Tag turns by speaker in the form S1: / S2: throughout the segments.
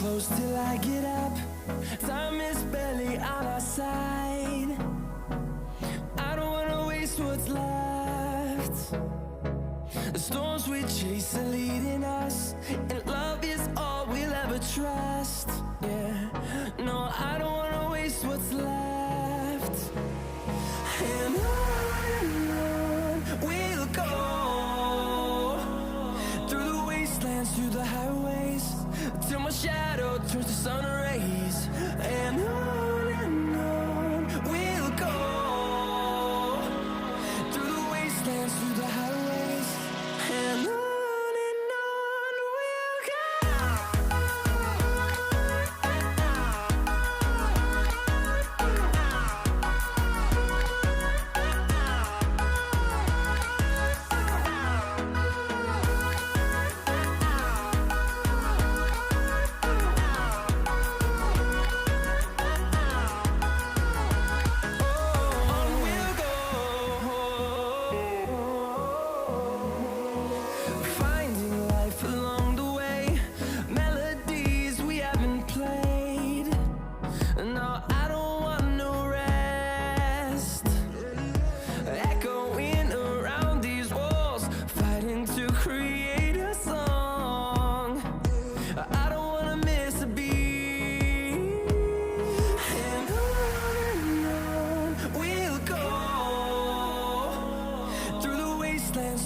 S1: close till I get up. Time is barely on our side. I don't wanna waste what's left. The storms we chase are leading us, and love is all we'll ever trust. Yeah, no, I don't wanna waste what's left. And on we'll go, through the wastelands, through the highways, till my shadow turns to sun rays. And on we'll go, through the wastelands, through the highways, and on we'll go.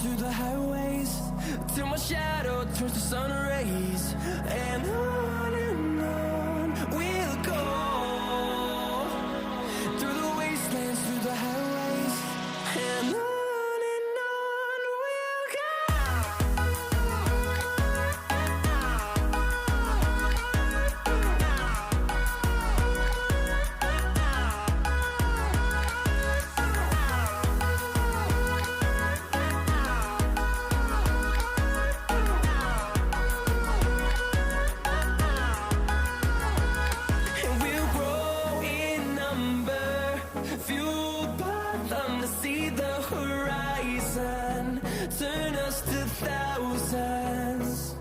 S1: Through the highways, till my shadow turns to sun rays. And on we'll go, through the wastelands, through the highways, and on we'll go. See the horizon, turn us to thousands,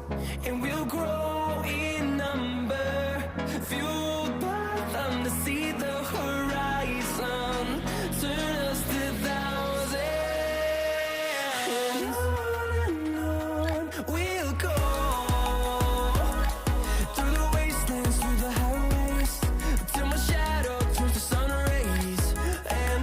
S1: and we'll grow in number, fueled by them to see the horizon, turn us to thousands, and on we'll go, through the wastelands, through the highways, till my shadow turns to sun rays. And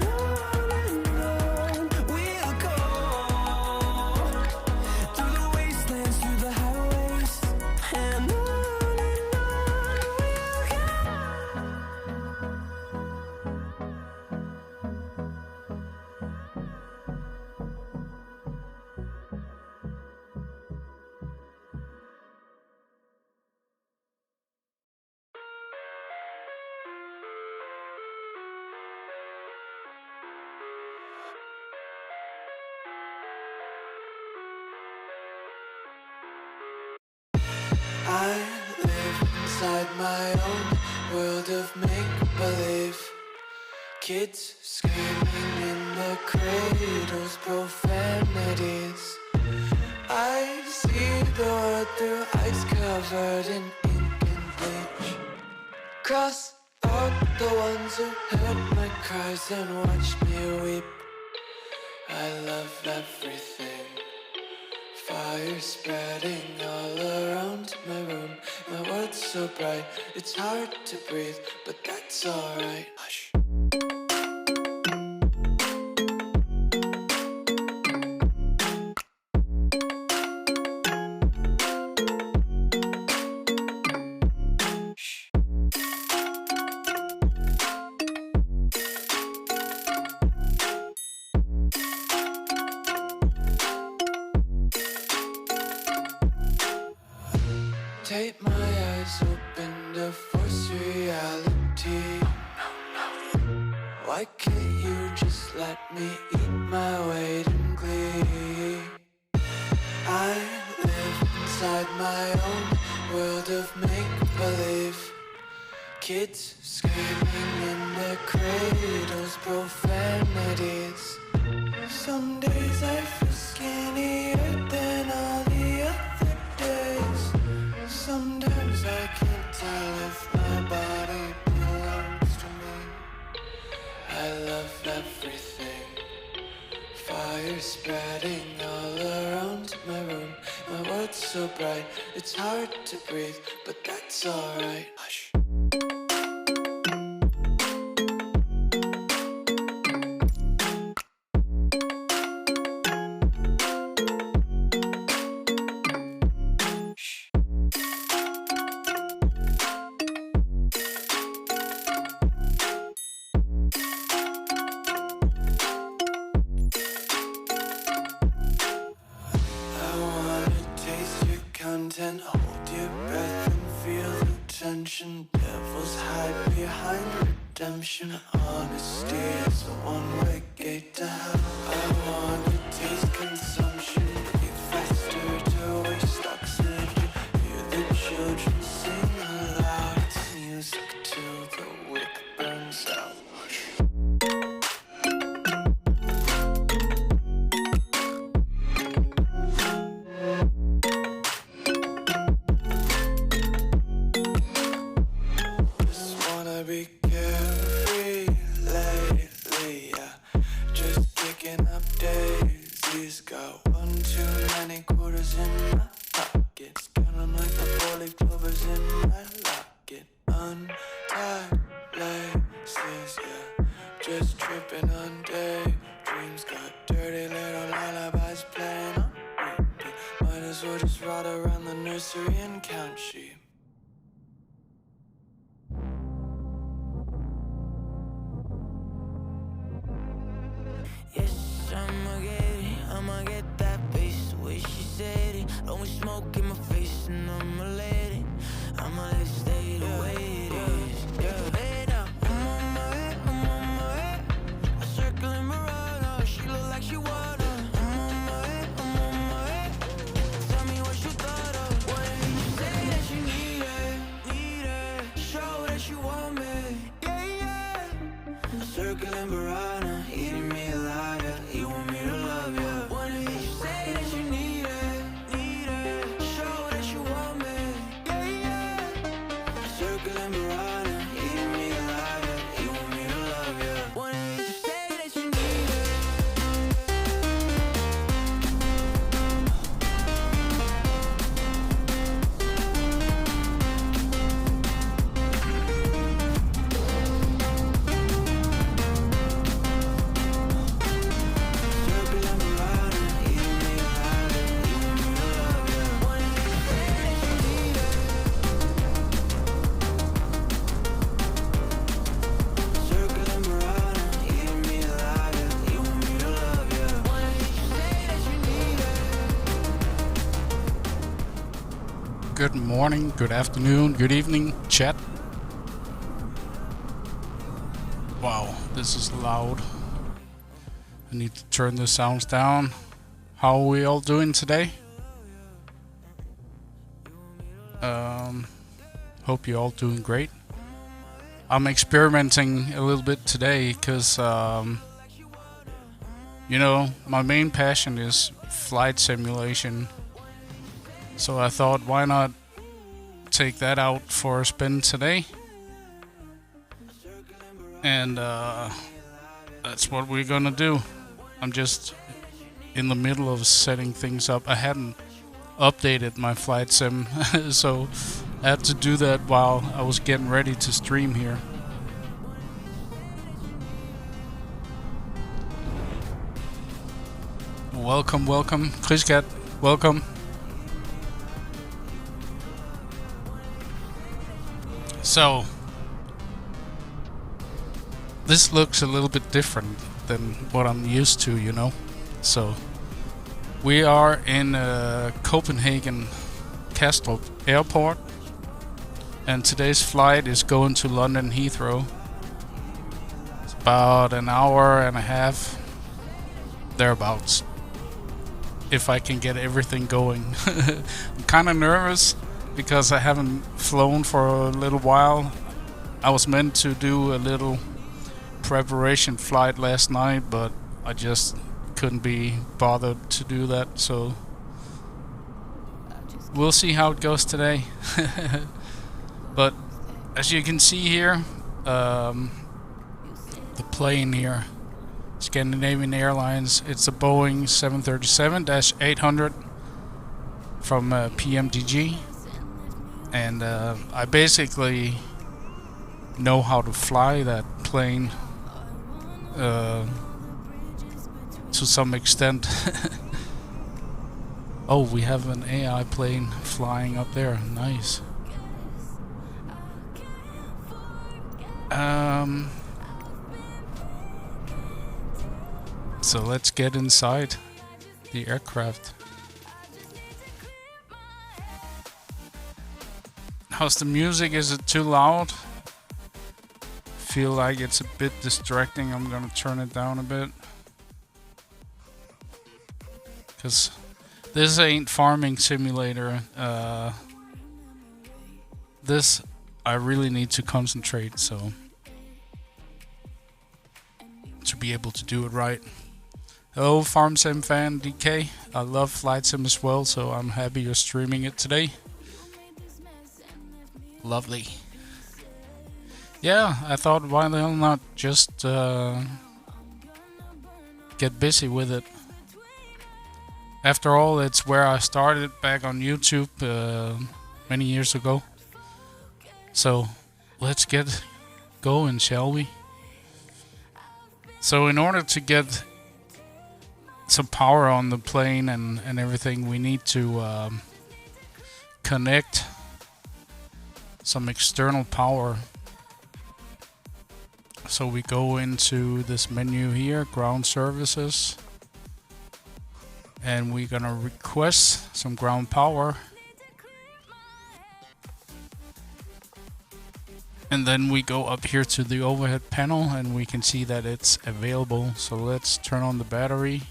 S2: I live inside my own world of make-believe. Kids screaming in the cradles, profanities. I see the world through ice covered in ink and bleach. Cross out the ones who heard my cries and watched me weep. I love everything. Fire spreading all around my room. My world's so bright, it's hard to breathe, but that's alright. Hush. Tape my eyes open to force reality. Why can't you just let me eat my weight in glee? I live inside my own world of make-believe. Kids screaming in their cradles, profanities. Some days I feel skinnier than all the other days. Sometimes I can't tell to breathe, but that's alright. Hush. Content, hold your breath and feel the tension. Devils hide behind redemption. Honesty is a one-way gate to hell. I wanna taste consumption. Breathe faster to waste oxygen. Hear the children sing aloud. It's music till the wick burns out. Be carefree lately, yeah. Just kicking up daisies. Got one too many quarters in my pockets. Counting like the 4-leaf clovers in my locket. Untied laces, yeah. Just tripping on daydreams. Got dirty little lullabies playing on repeat. Might as well just ride around the nursery and count sheep.
S1: Yes, I'ma get that bass the way she said it. Don't smoke in my face and I'ma let it stay the way it is. Yeah, hey now, I'm on my head. I circle in Murano, she look like she wanna. I'm on my head. Tell me what you thought of. What did you say that you need it? Show that you want me, yeah. I circle in Murano, eating me alive, yeah. You want me to love you. What did you say that you need it? Show that you want me, yeah. I circle in Murano, eating me alive, yeah. You want me to love you. What did you say that you need it?
S3: Good morning, good afternoon, good evening, chat. Wow, this is loud. I need to turn the sounds down. How are we all doing today? Hope you're all doing great. I'm experimenting a little bit today because, you know, my main passion is flight simulation. So I thought, why not take that out for a spin today? And that's what we're gonna do. I'm just in the middle of setting things up. I hadn't updated my flight sim, so I had to do that while I was getting ready to stream here. Welcome, welcome. Chriskat, welcome. So, this looks a little bit different than what I'm used to, you know. So, we are in Copenhagen Kastrup Airport, and today's flight is going to London Heathrow. It's about an hour and a half, thereabouts, if I can get everything going. I'm kind of nervous because I haven't flown for a little while. I was meant to do a little preparation flight last night, but I just couldn't be bothered to do that, so we'll see how it goes today. But as you can see here, the plane here, Scandinavian Airlines, it's a Boeing 737-800 from PMDG. And I basically know how to fly that plane to some extent. Oh, we have an AI plane flying up there. Nice. So let's get inside the aircraft. How's the music? Is it too loud? Feel like it's a bit distracting. I'm gonna turn it down a bit. Cause this ain't farming simulator. This I really need to concentrate, so to be able to do it right. Hello, Farm Sim fan DK. I love Flight Sim as well, so I'm happy you're streaming it today. Lovely. Yeah, I thought, why the hell not just get busy with it. After all, it's where I started back on YouTube many years ago. So let's get going, shall we? So in order to get some power on the plane and everything, we need to connect some external power. So we go into this menu here, ground services, and we're gonna request some ground power. And then we go up here to the overhead panel and we can see that it's available. So let's turn on the battery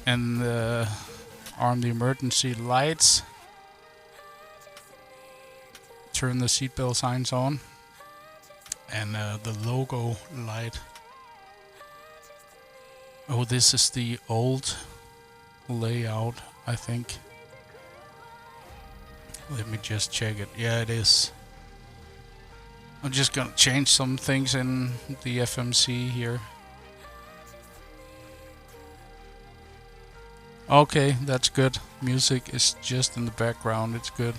S3: and arm the emergency lights. Turn the seatbelt signs on and the logo light. Oh, this is the old layout, I think. Let me just check it. Yeah, it is. I'm just gonna change some things in the FMC here. Okay, that's good. Music is just in the background. It's good.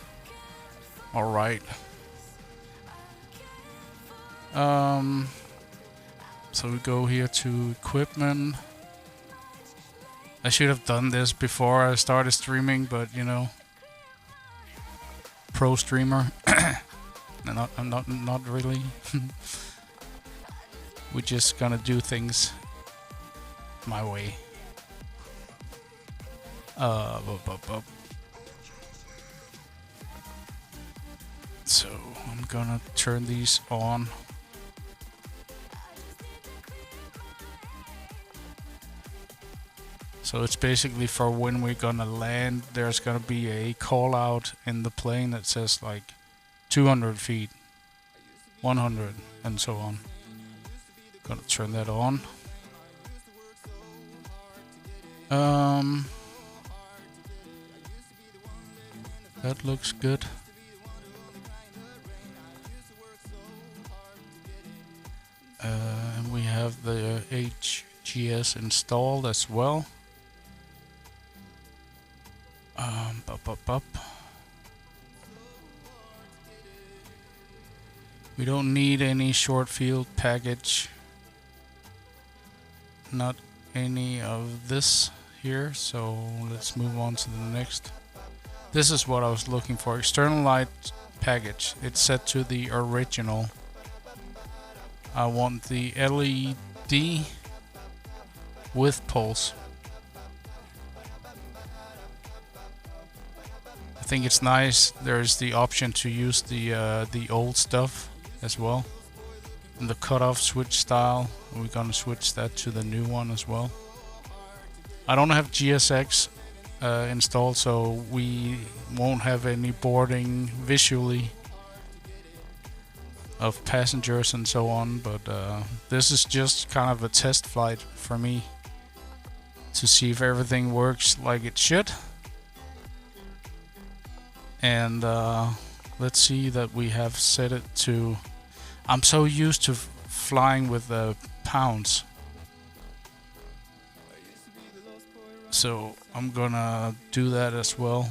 S3: All right. So we go here to equipment. I should have done this before I started streaming, but you know, pro streamer. I'm not really. We're just gonna do things my way. So I'm gonna turn these on. So it's basically for when we're gonna land, there's gonna be a call out in the plane that says like 200 feet, 100, and so on. Gonna turn that on. That looks good. And we have the HGS installed as well. We don't need any short field package. Not any of this here, so let's move on to the next. This is what I was looking for. External light package. It's set to the original. I want the LED with pulse. I think it's nice. There's the option to use the old stuff as well. And the cutoff switch style. We're gonna switch that to the new one as well. I don't have GSX installed, so we won't have any boarding visually of passengers and so on, but this is just kind of a test flight for me to see if everything works like it should. And let's see that we have set it to... I'm so used to flying with pounds, so I'm gonna do that as well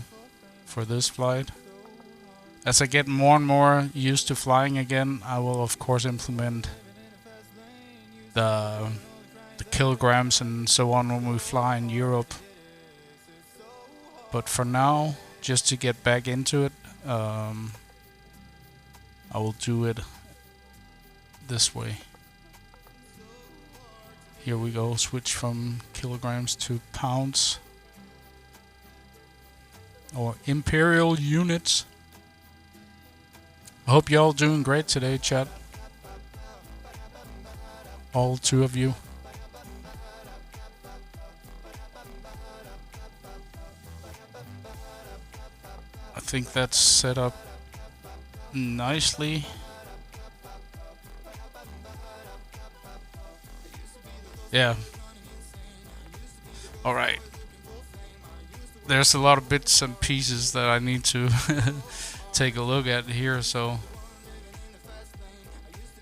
S3: for this flight. As I get more and more used to flying again, I will of course implement the kilograms and so on when we fly in Europe. But for now, just to get back into it, I will do it this way. Here we go, switch from kilograms to pounds. Or imperial units. I hope y'all doing great today, chat. All 2 of you. I think that's set up nicely. Yeah. All right. There's a lot of bits and pieces that I need to take a look at here, so.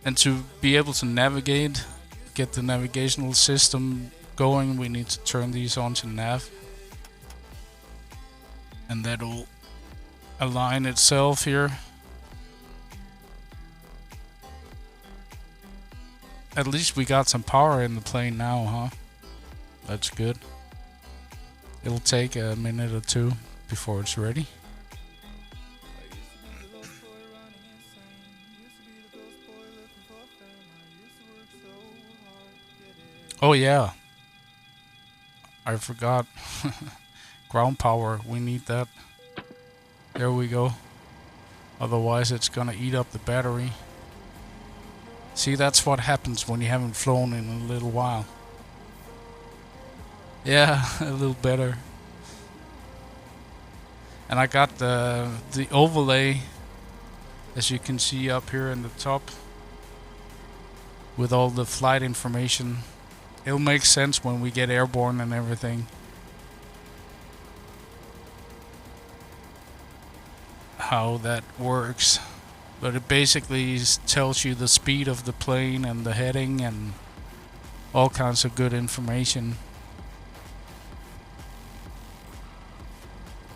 S3: And to be able to navigate, get the navigational system going, we need to turn these on to nav. And that'll align itself here. At least we got some power in the plane now, huh? That's good. It'll take a minute or 2 before it's ready. Oh yeah, I forgot. Ground power, we need that. There we go. Otherwise it's gonna eat up the battery. See, that's what happens when you haven't flown in a little while. Yeah, a little better. And I got the overlay, as you can see up here in the top, with all the flight information. It'll make sense when we get airborne and everything. How that works. But it basically tells you the speed of the plane and the heading and all kinds of good information.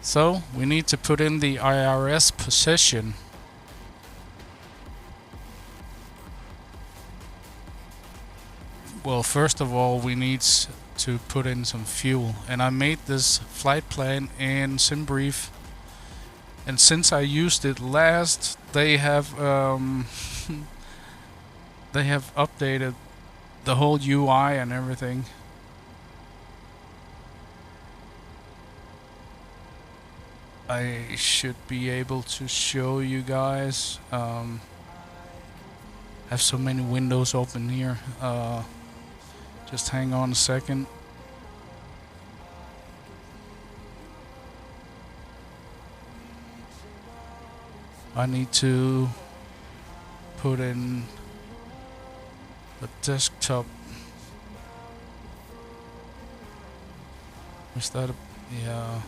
S3: So we need to put in the IRS position. Well, first of all, we need to put in some fuel, and I made this flight plan in SimBrief, and since I used it last, they have updated the whole UI and everything. I should be able to show you guys. Have so many windows open here. Just hang on a second. I need to put in the desktop. Is that a, yeah.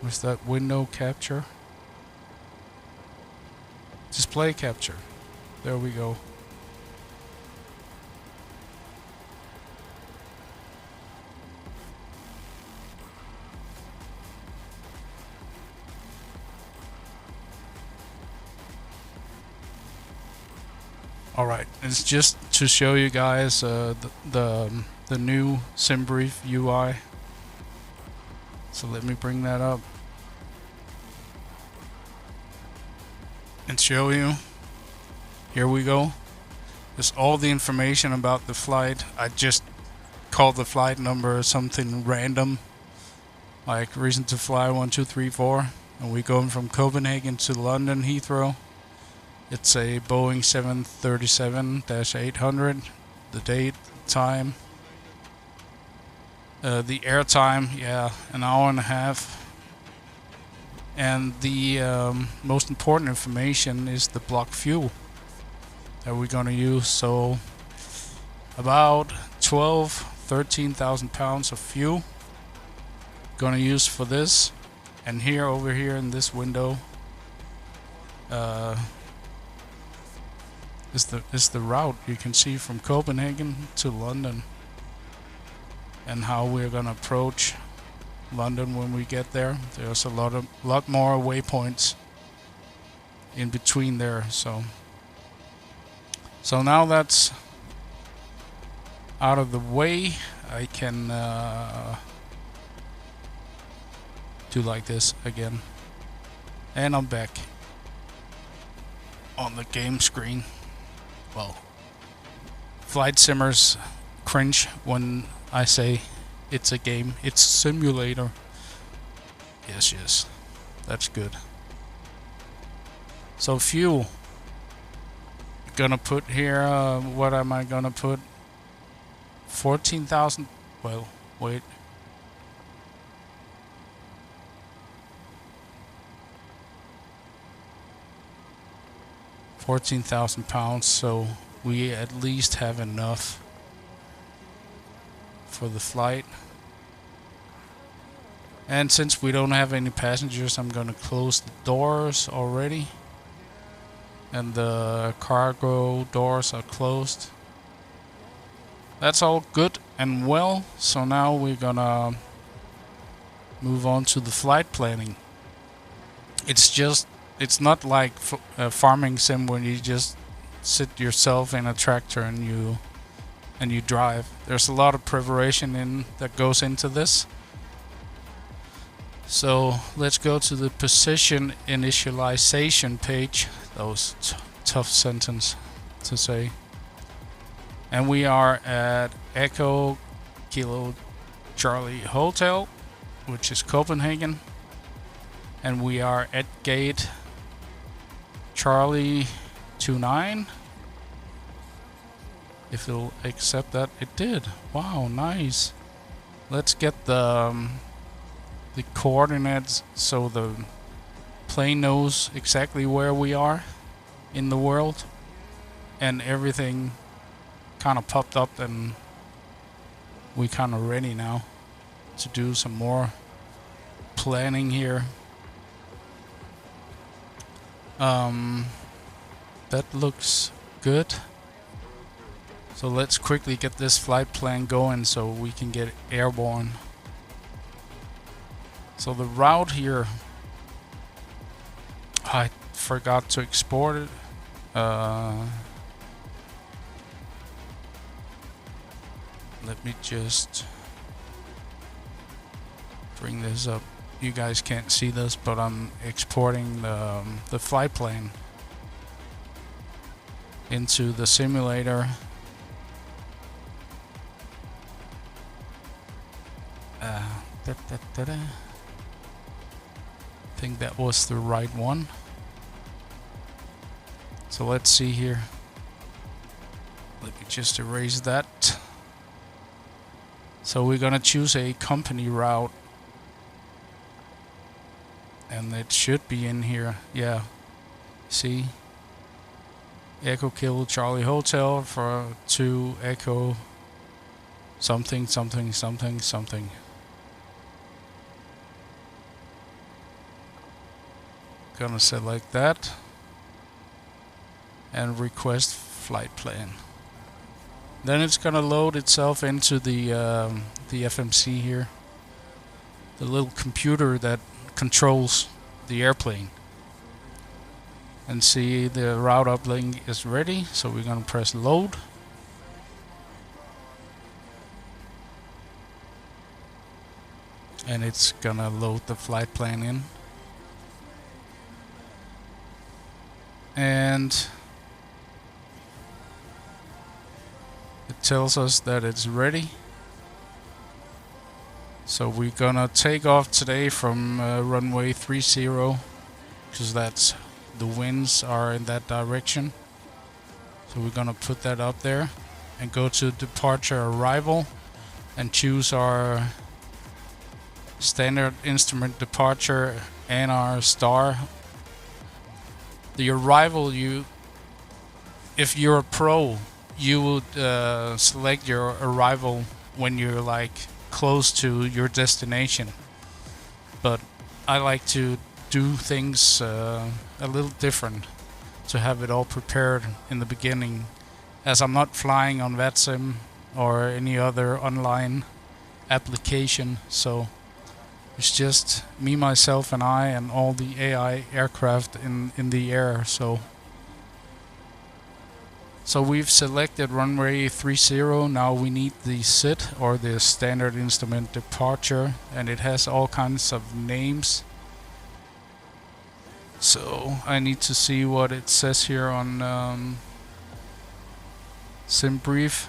S3: Was that window capture? Display capture. There we go. All right, it's just to show you guys the new SimBrief UI. So let me bring that up and show you. Here we go. There's all the information about the flight. I just called the flight number something random, like reason to fly 1234, and we're going from Copenhagen to London Heathrow. It's a Boeing 737-800. The date, time, the air time, yeah, an hour and a half. And the most important information is the block fuel that we're gonna use. So about 13,000 pounds of fuel gonna use for this. And here, over here in this window, is the route you can see from Copenhagen to London, and how we're gonna approach London when we get there. There's a lot more waypoints in between there, so now that's out of the way, I can do like this again, and I'm back on the game screen. Well, Flight Simmers cringe when I say it's a game. It's a simulator. Yes, that's good. So fuel, gonna put here, what am I gonna put? 14,000, well, wait. £14,000, so we at least have enough for the flight. And since we don't have any passengers, I'm gonna close the doors already. And the cargo doors are closed. That's all good and well. So now we're gonna move on to the flight planning. It's not like a farming sim when you just sit yourself in a tractor and you drive. There's a lot of preparation that goes into this. So let's go to the position initialization page. That was tough sentence to say. And we are at Echo Kilo Charlie Hotel, which is Copenhagen. And we are at gate Charlie 29. If it'll accept that, it did. Wow, nice. Let's get the coordinates so the plane knows exactly where we are in the world, and everything kind of popped up, and we kind of ready now to do some more planning here. That looks good. So let's quickly get this flight plan going so we can get airborne. So the route here, I forgot to export it. Let me just bring this up. You guys can't see this, but I'm exporting the flight plan into the simulator. I think that was the right one. So let's see here. Let me just erase that. So we're gonna choose a company route, and it should be in here. Yeah, see, Echo Kilo Charlie Hotel to Echo something something something something. Gonna select that and request flight plan. Then it's gonna load itself into the FMC here, the little computer that controls the airplane. And see, the route uplink is ready, so we're gonna press load. And it's gonna load the flight plan in. And it tells us that it's ready. So we're gonna take off today from runway 30, because that's the winds are in that direction. So we're gonna put that up there and go to departure arrival and choose our standard instrument departure and our star. The arrival, if you're a pro, you would select your arrival when you're like close to your destination. But I like to do things a little different. to have it all prepared in the beginning, as I'm not flying on VATSIM or any other online application, so it's just me, myself, and I, and all the AI aircraft in the air. So we've selected runway 30. Now we need the SID, or the standard instrument departure, and it has all kinds of names. So I need to see what it says here on SimBrief.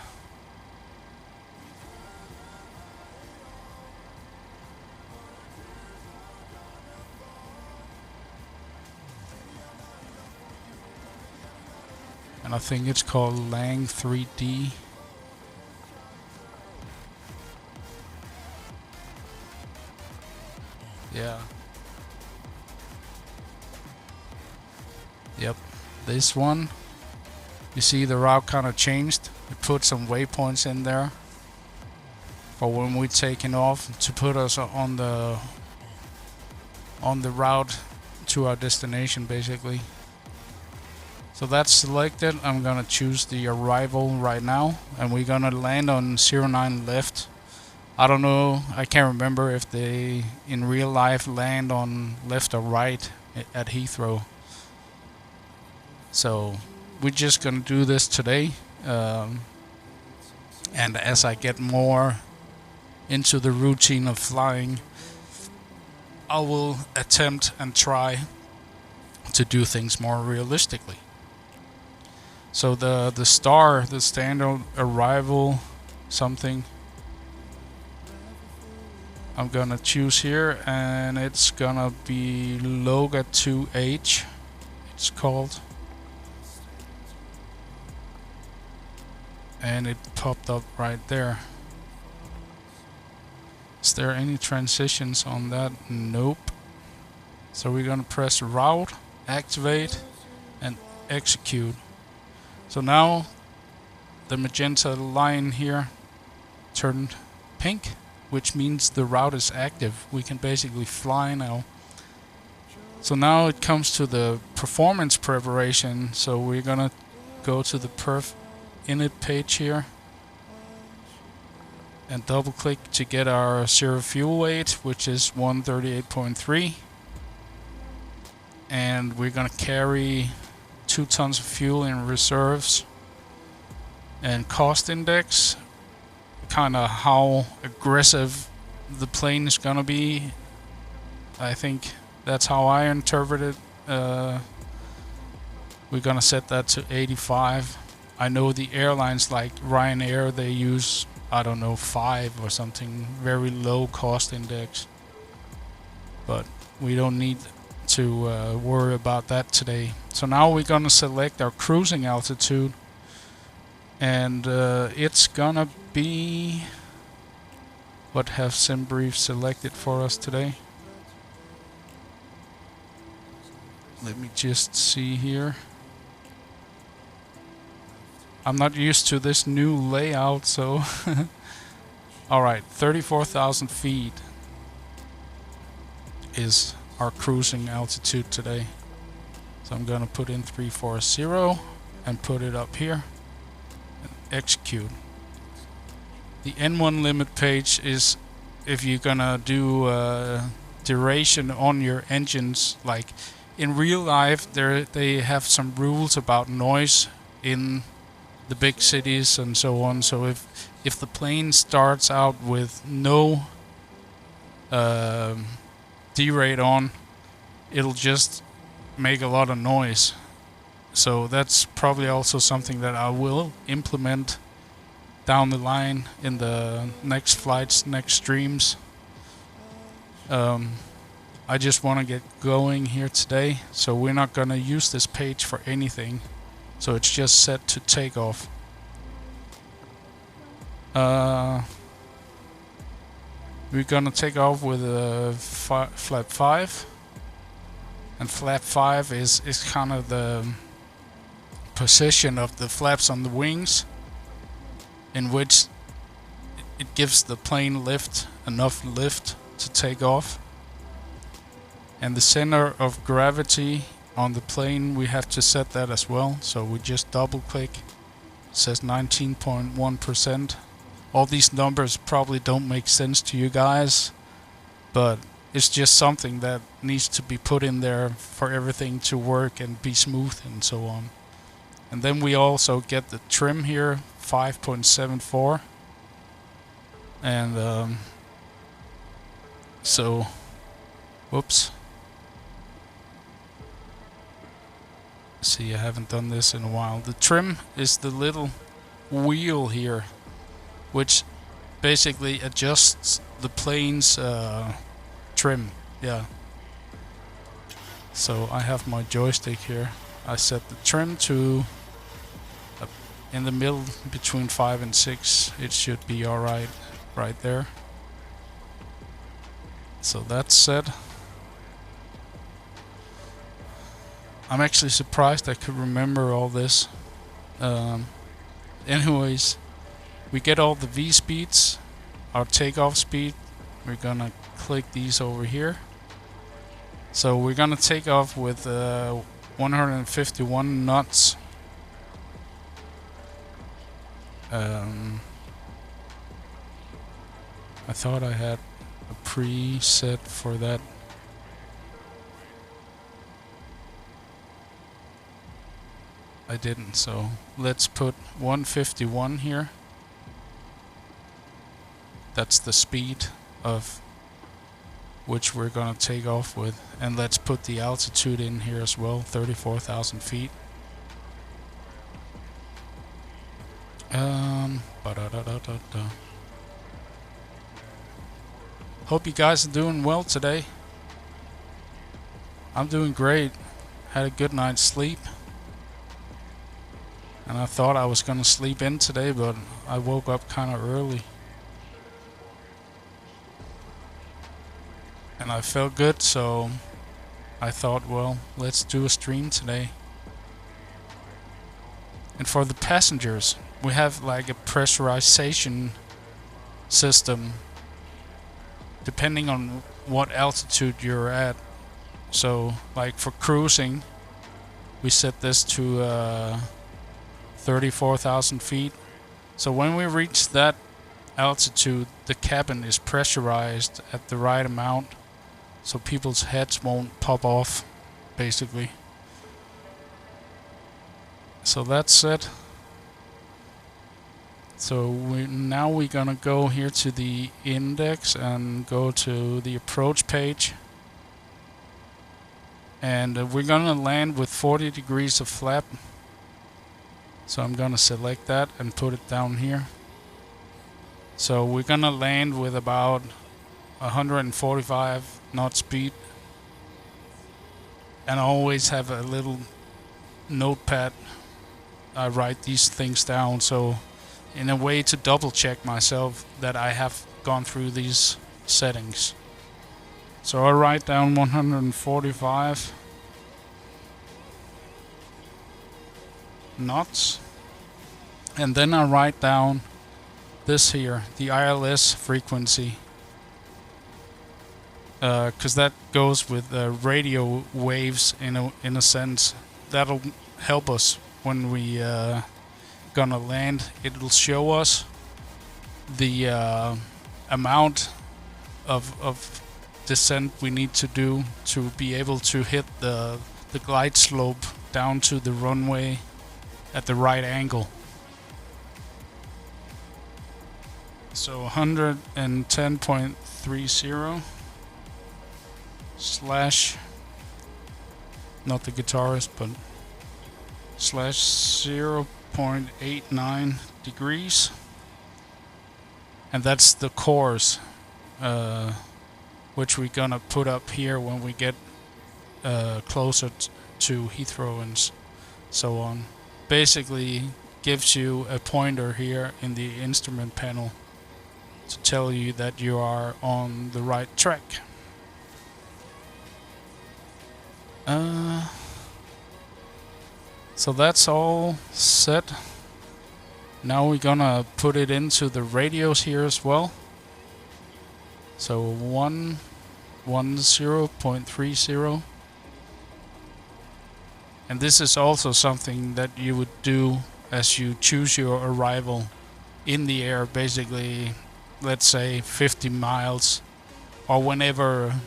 S3: And I think it's called Lang 3D. Yeah. Yep, this one. You see the route kind of changed. It put some waypoints in there for when we're taking off, to put us on the route to our destination, basically. So that's selected. I'm gonna choose the arrival right now, and we're gonna land on 09 left. I don't know, I can't remember if they in real life land on left or right at Heathrow. So we're just gonna do this today, and as I get more into the routine of flying, I will attempt and try to do things more realistically. So the standard arrival something, I'm gonna choose here, and it's gonna be Loga 2H, it's called. And it popped up right there. Is there any transitions on that? Nope. So we're gonna press route, activate, and execute. So now the magenta line here turned pink, which means the route is active. We can basically fly now. So now it comes to the performance preparation. So we're gonna go to the perf init page here and double click to get our zero fuel weight, which is 138.3, and we're gonna carry 2 tons of fuel in reserves. And cost index, kind of how aggressive the plane is gonna be. I think that's how I interpret it. We're gonna set that to 85. I know the airlines like Ryanair, they use, I don't know, 5 or something, very low cost index. But we don't need to worry about that today. So now we're gonna select our cruising altitude, and it's gonna be, what have SimBrief selected for us today? Let me just see here. I'm not used to this new layout, so alright, 34,000 feet is our cruising altitude today. So I'm gonna put in 340 and put it up here and execute. The N1 limit page is if you're gonna do duration on your engines. Like in real life, they have some rules about noise in the big cities and so on. So if the plane starts out with no D-rate on, it'll just make a lot of noise. So that's probably also something that I will implement down the line in the next flights, next streams. I just want to get going here today, so we're not gonna use this page for anything. So it's just set to takeoff. We're gonna take off with a flap 5, and flap 5 is kind of the position of the flaps on the wings, in which it gives the plane enough lift to take off. And the center of gravity on the plane we have to set that as well. So we just double click. It says 19.1%. All these numbers probably don't make sense to you guys, but it's just something that needs to be put in there for everything to work and be smooth and so on. And then we also get the trim here, 5.74. And so, whoops. See, I haven't done this in a while. The trim is the little wheel here, which basically adjusts the plane's trim. Yeah. So I have my joystick here. I set the trim to in the middle between 5 and 6. It should be alright right there. So that's set. I'm actually surprised I could remember all this. Anyways, we get all the V speeds, our takeoff speed. We're gonna click these over here. So we're gonna take off with 151 knots. I thought I had a preset for that. I didn't, so let's put 151 here. That's the speed of which we're gonna take off with, and let's put the altitude in here as well, 34,000 feet. Hope you guys are doing well today. I'm doing great. Had a good night's sleep. And I thought I was gonna sleep in today, but I woke up kind of early. And I felt good, so I thought, well, let's do a stream today. And for the passengers, we have like a pressurization system depending on what altitude you're at. So like for cruising, we set this to 34,000 feet. So when we reach that altitude, the cabin is pressurized at the right amount, so people's heads won't pop off, basically. So that's it. So now we're gonna go here to the index and go to the approach page. And we're gonna land with 40 degrees of flap. So I'm gonna select that and put it down here. So we're gonna land with about 145 knot speed. And I always have a little notepad. I write these things down, so in a way to double check myself that I have gone through these settings. So I write down 145 knots, and then I write down this here, the ILS frequency, because that goes with radio waves in a sense. That'll help us when we gonna land. It'll show us the amount of descent we need to do to be able to hit the glide slope down to the runway at the right angle. So 110.30 slash, not the guitarist, but slash 0.89 degrees, and that's the course which we're gonna put up here when we get closer to Heathrow and so on. Basically gives you a pointer here in the instrument panel to tell you that you are on the right track. So that's all set. Now we're gonna put it into the radios here as well. So 110.30. And this is also something that you would do as you choose your arrival in the air, basically, let's say 50 miles or whenever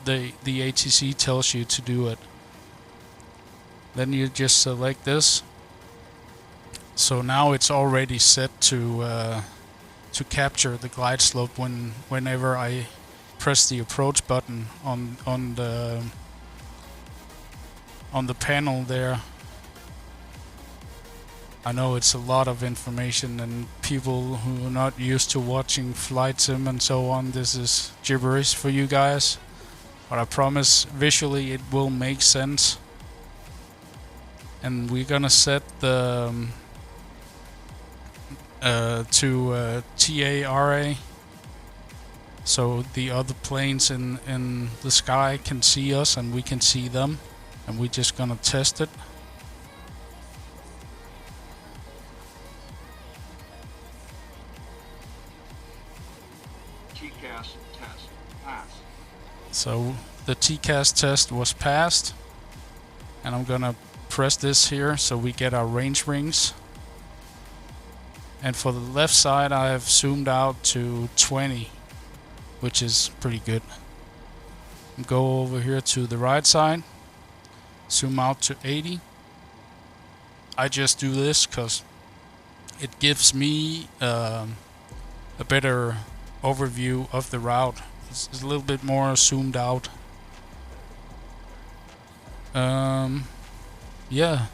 S3: the ATC tells you to do it. Then you just select this. So now it's already set to capture the glide slope whenever I press the approach button on the panel there. I know it's a lot of information, and people who are not used to watching flight sim and so on, this is gibberish for you guys. But I promise visually it will make sense. And we're gonna set the to TARA, so the other planes in the sky can see us and we can see them, and we're just gonna test it.
S4: TCAS test pass.
S3: So the TCAS test was passed, and I'm gonna press this here so we get our range rings. And for the left side I have zoomed out to 20, which is pretty good. Go over here to the right side, zoom out to 80. I just do this because it gives me a better overview of the route. It's a little bit more zoomed out. Yeah,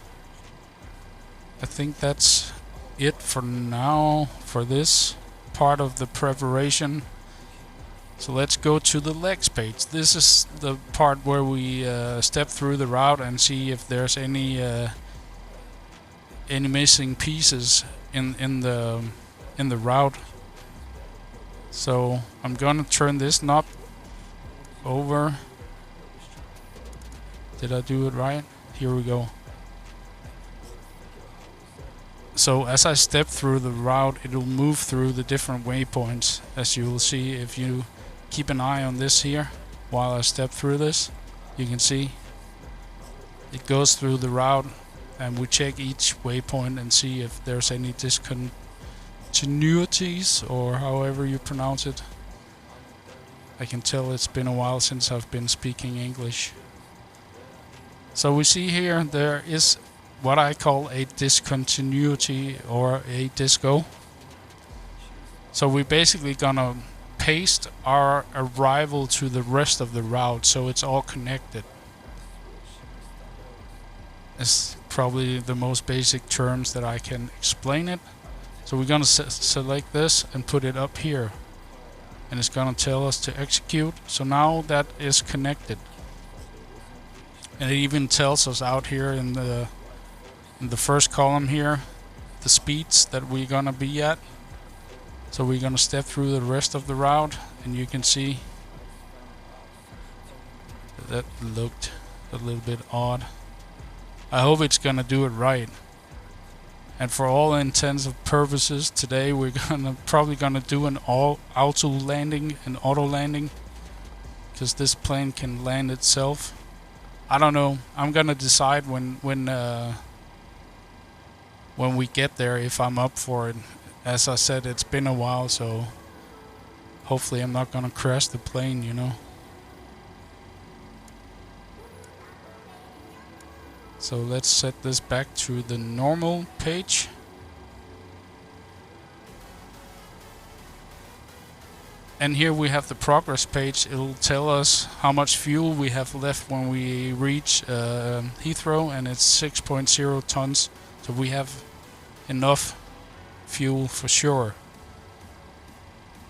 S3: I think that's it for now for this part of the preparation. So let's go to the legs page. This is the part where we step through the route and see if there's any missing pieces in the route. So I'm gonna turn this knob over. Did I do it right? Here we go. So as I step through the route, it will move through the different waypoints, as you will see if you keep an eye on this here. While I step through this, you can see it goes through the route, and we check each waypoint and see if there's any discontinuities, or however you pronounce it. I can tell it's been a while since I've been speaking English. So we see here there is what I call a discontinuity, or a disco. So we're basically gonna paste our arrival to the rest of the route so it's all connected. It's probably the most basic terms that I can explain it. So we're gonna select this and put it up here, and it's gonna tell us to execute. So now that is connected, and it even tells us out here in the first column here the speeds that we're gonna be at. So we're gonna step through the rest of the route, and you can see that looked a little bit odd. I hope it's gonna do it right. And for all intents and purposes, today we're probably gonna do an auto landing, because this plane can land itself. I don't know. I'm gonna decide when we get there if I'm up for it. As I said, it's been a while, so hopefully I'm not gonna crash the plane, you know. So let's set this back to the normal page. And here we have the progress page. It'll tell us how much fuel we have left when we reach Heathrow, and it's 6.0 tons. So we have enough fuel for sure.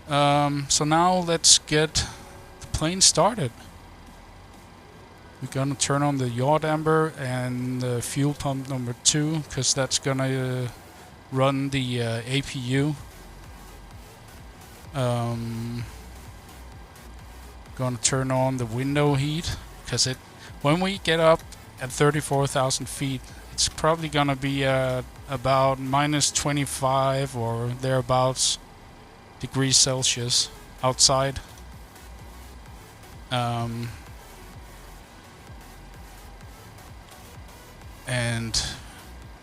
S3: So now let's get the plane started. We're gonna turn on the yaw damper and the fuel pump number 2, because that's gonna run the APU. Gonna turn on the window heat, because when we get up at 34,000 feet, it's probably gonna be about minus 25 or thereabouts degrees Celsius outside. And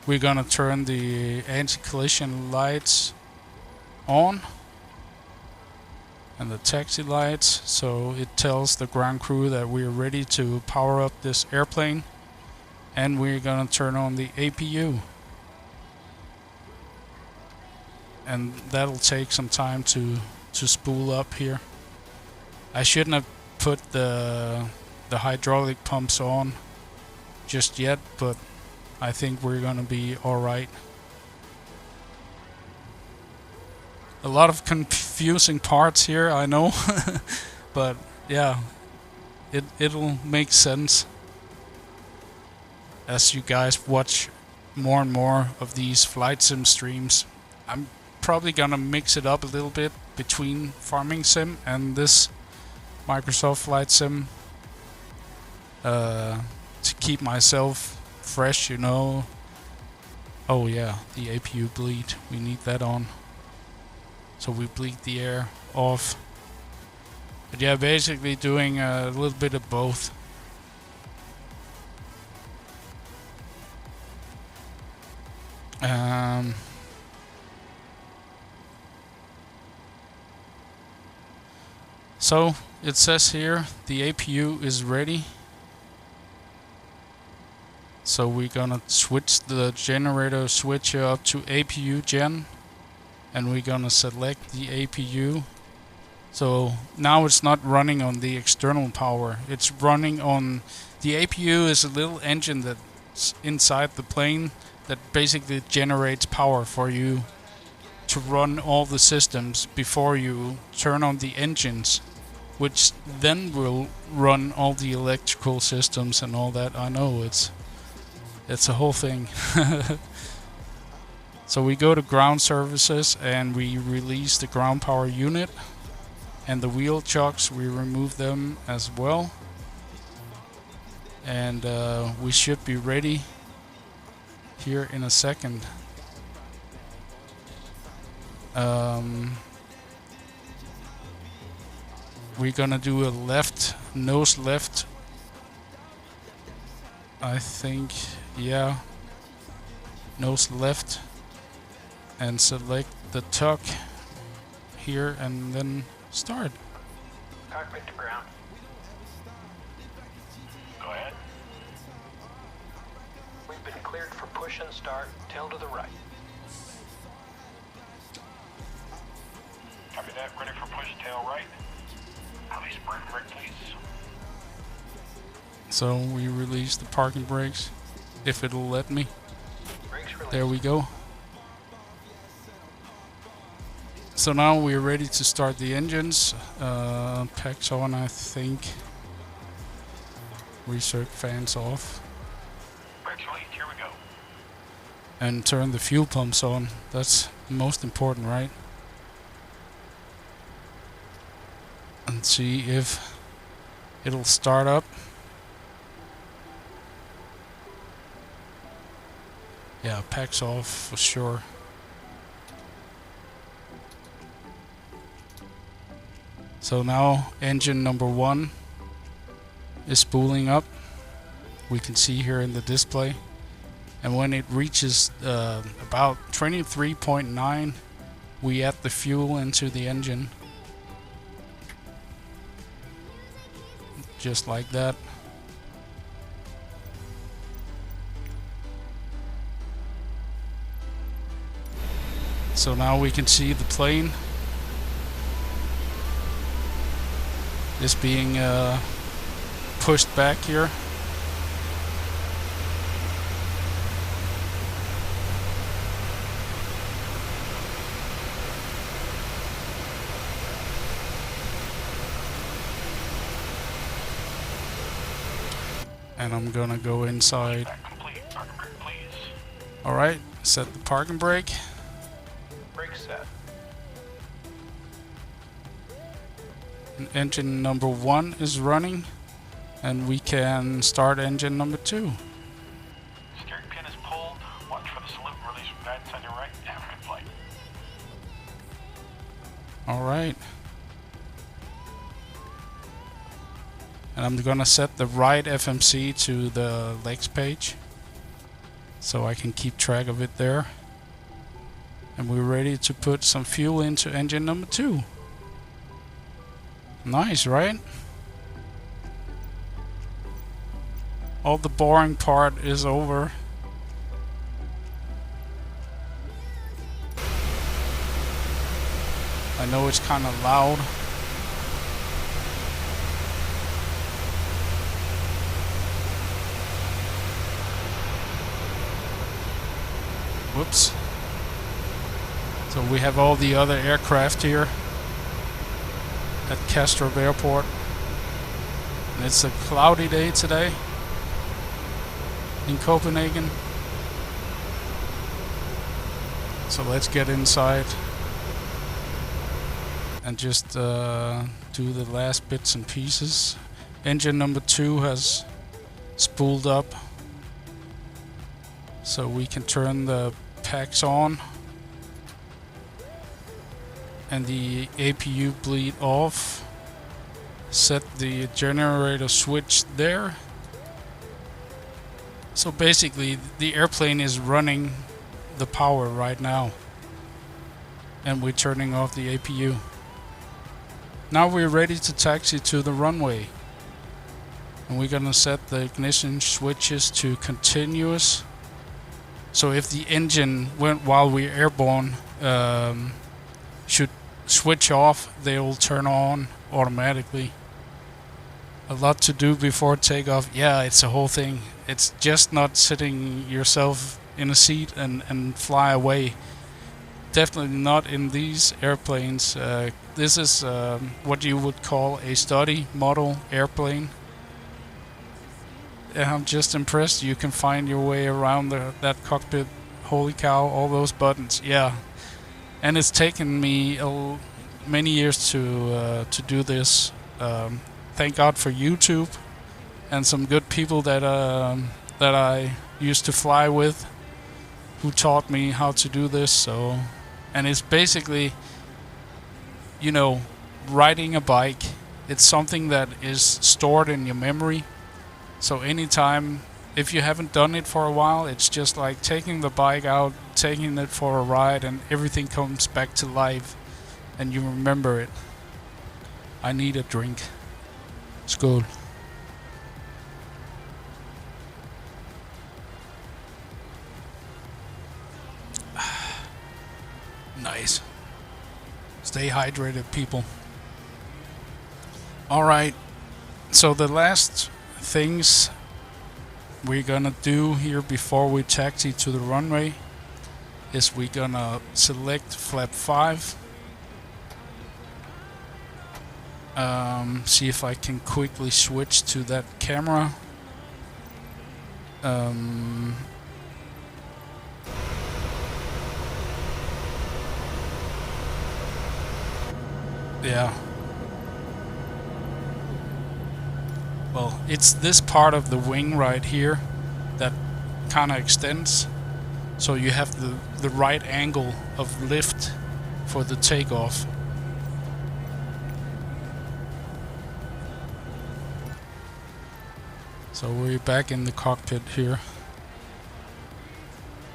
S3: we're gonna turn the anti-collision lights on and the taxi lights, so it tells the ground crew that we're ready to power up this airplane. And we're gonna turn on the APU, and that'll take some time to spool up here. I shouldn't have put the hydraulic pumps on just yet, but I think we're gonna be alright. A lot of confusing parts here, I know, but yeah, it'll make sense as you guys watch more and more of these flight sim streams. I'm probably gonna mix it up a little bit between farming sim and this Microsoft Flight Sim to keep myself fresh, you know. Oh yeah, the APU bleed, we need that on. So we bleed the air off. But yeah, basically doing a little bit of both. So it says here the APU is ready. So we're gonna switch the generator switcher up to APU gen, and we're gonna select the APU. So now it's not running on the external power, it's running on the APU. Is a little engine that's inside the plane that basically generates power for you to run all the systems before you turn on the engines, which then will run all the electrical systems and all that. I know it's a whole thing. So we go to ground services and we release the ground power unit, and the wheel chocks, we remove them as well. And we should be ready here in a second. We're gonna do a nose left, I think. Yeah, nose left, and select the tuck here and then start.
S5: Cockpit to ground.
S4: Go ahead.
S5: We've been cleared for push and start. Tail to the right.
S4: Copy that. Ready for push, tail right. Release parking brake, please.
S3: So we release the parking brakes, if it'll let me.
S5: Brakes released.
S3: There we go. So now we're ready to start the engines. Packs on, I think. Recirc fans off.
S4: Brakes released. Here we go.
S3: And turn the fuel pumps on. That's most important, right? And see if it'll start up. Yeah, packs off for sure. So now engine number 1 is spooling up. We can see here in the display. And when it reaches about 23.9, we add the fuel into the engine. Just like that. So now we can see the plane is being pushed back here. And I'm gonna go inside.
S4: Complete. Parking brake, please.
S3: Alright, set the parking brake.
S5: Brake set.
S3: And engine number 1 is running, and we can start engine number 2.
S4: Steering pin is pulled. Watch for the salute and release from guidance on your right. Have a good flight.
S3: Alright. And I'm gonna set the right FMC to the legs page. so I can keep track of it there. And we're ready to put some fuel into engine number 2. Nice, right? All the boring part is over. I know it's kind of loud. Whoops. So we have all the other aircraft here at Kastrup Airport. And it's a cloudy day today in Copenhagen. So let's get inside and just do the last bits and pieces. Engine number 2 has spooled up, so we can turn the packs on and the APU bleed off. Set the generator switch there. So basically the airplane is running the power right now, and we're turning off the APU. Now we're ready to taxi to the runway, and we're gonna set the ignition switches to continuous. So if the engine went while we're airborne should switch off, they will turn on automatically. A lot to do before takeoff. Yeah, it's a whole thing. It's just not sitting yourself in a seat and fly away. Definitely not in these airplanes. This is what you would call a study model airplane. And I'm just impressed you can find your way around that cockpit. Holy cow, all those buttons. Yeah. And it's taken me many years to do this. Thank God for YouTube and some good people that I used to fly with, who taught me how to do this. So, and it's basically, you know, riding a bike. It's something that is stored in your memory. So anytime, if you haven't done it for a while, it's just like taking the bike out, taking it for a ride, and everything comes back to life, and you remember it. I need a drink. Skål. Nice. Stay hydrated, people. Alright, so the last things we're gonna do here before we taxi to the runway is we're gonna select flap 5. See if I can quickly switch to that camera. Yeah. Well, it's this part of the wing right here that kind of extends, so you have the right angle of lift for the takeoff. So we're back in the cockpit here.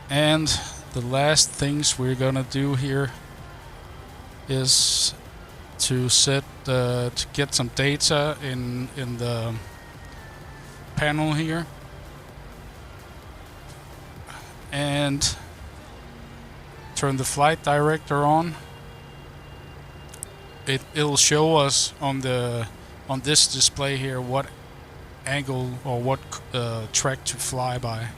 S3: And the last things we're gonna do here is to set to get some data in the panel here, and turn the flight director on. It'll show us on this display here what angle or what track to fly by,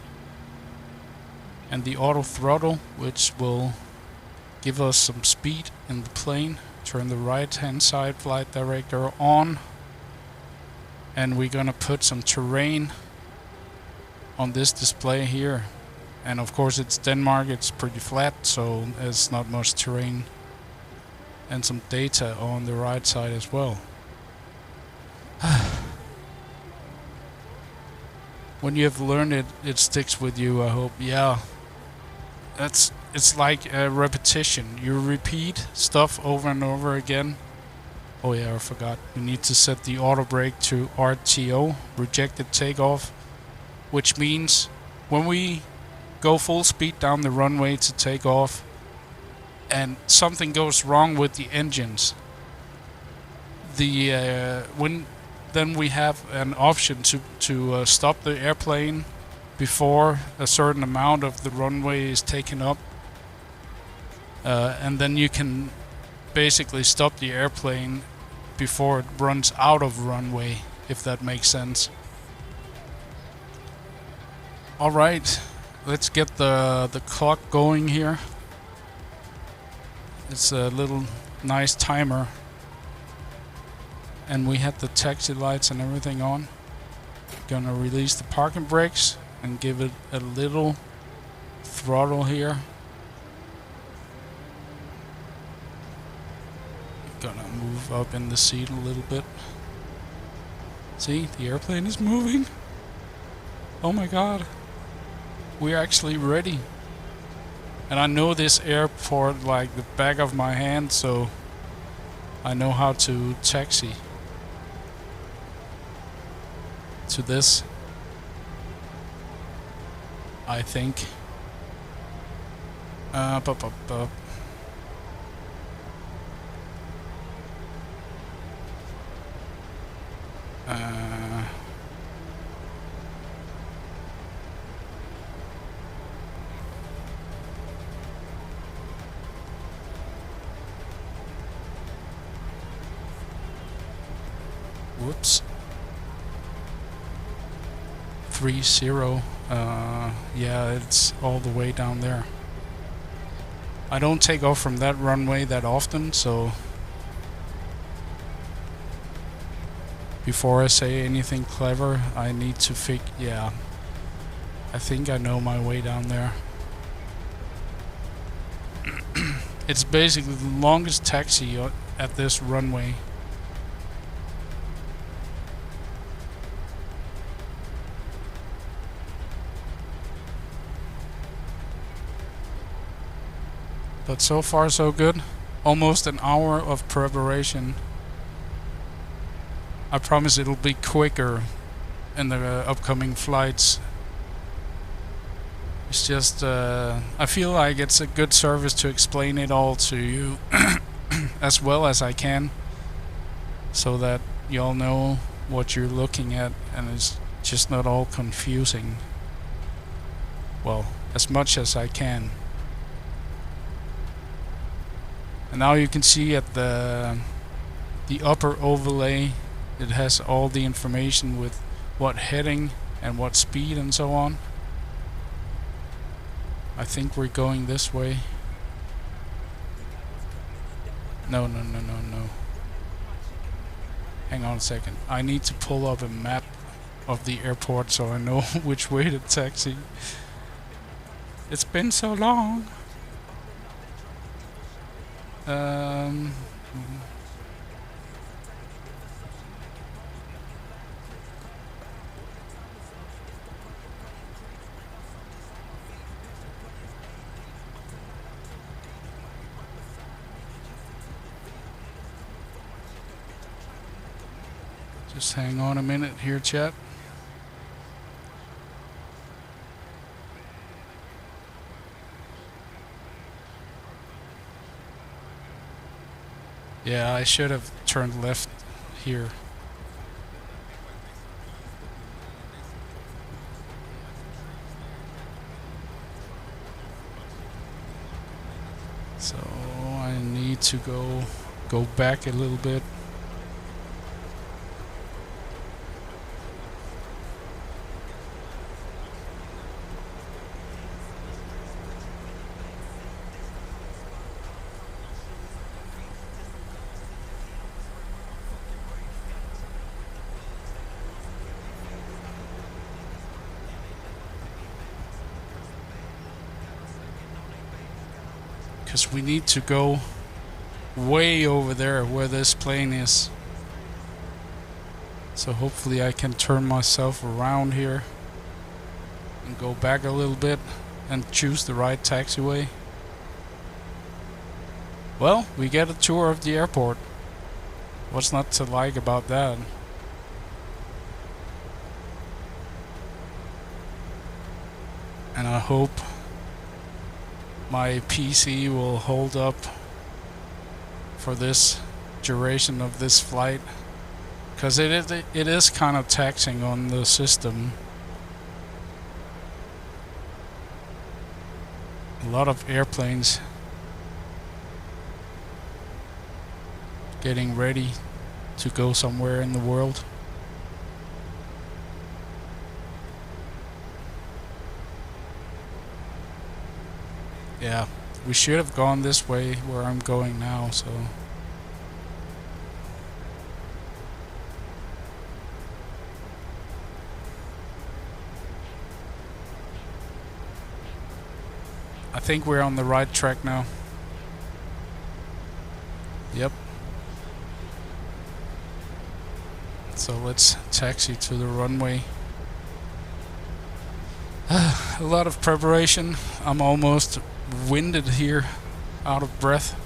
S3: and the auto throttle, which will give us some speed in the plane. Turn the right hand side flight director on, and we're gonna put some terrain on this display here. And of course it's Denmark, it's pretty flat, so there's not much terrain, and some data on the right side as well. When you have learned it, it sticks with you, I hope. Yeah, it's like a repetition. You repeat stuff over and over again. Oh yeah, I forgot. You need to set the auto brake to RTO, rejected takeoff, which means when we go full speed down the runway to take off, and something goes wrong with the engines. Then we have an option to stop the airplane before a certain amount of the runway is taken up, and then you can basically stop the airplane before it runs out of runway, if that makes sense. Alright, let's get the clock going here. It's a little nice timer, and we have the taxi lights and everything on. Gonna release the parking brakes and give it a little throttle here. Gonna move up in the seat a little bit. See, the airplane is moving. Oh my god. We're actually ready. And I know this airport like the back of my hand, so I know how to taxi to this, I think. Whoops. 30. Yeah, it's all the way down there. I don't take off from that runway that often, so before I say anything clever, I need to yeah, I think I know my way down there. It's basically the longest taxi at this runway. But so far so good. Almost an hour of preparation. I promise it'll be quicker in the upcoming flights. It's just I feel like it's a good service to explain it all to you as well as I can, so that you all know what you're looking at and it's just not all confusing. Well, as much as I can. And now you can see at the upper overlay, it has all the information with what heading and what speed and so on. I think we're going this way. No. Hang on a second. I need to pull up a map of the airport so I know which way to taxi. It's been so long. Just hang on a minute here, chat. Yeah, I should have turned left here. So I need to go back a little bit. Because we need to go way over there where this plane is. So hopefully I can turn myself around here and go back a little bit and choose the right taxiway. Well, we get a tour of the airport. What's not to like about that? And I hope my PC will hold up for this duration of this flight, because it is kind of taxing on the system. A lot of airplanes getting ready to go somewhere in the world. Yeah, we should have gone this way where I'm going now, so I think we're on the right track now. Yep. So let's taxi to the runway. A lot of preparation. I'm almost winded here, out of breath.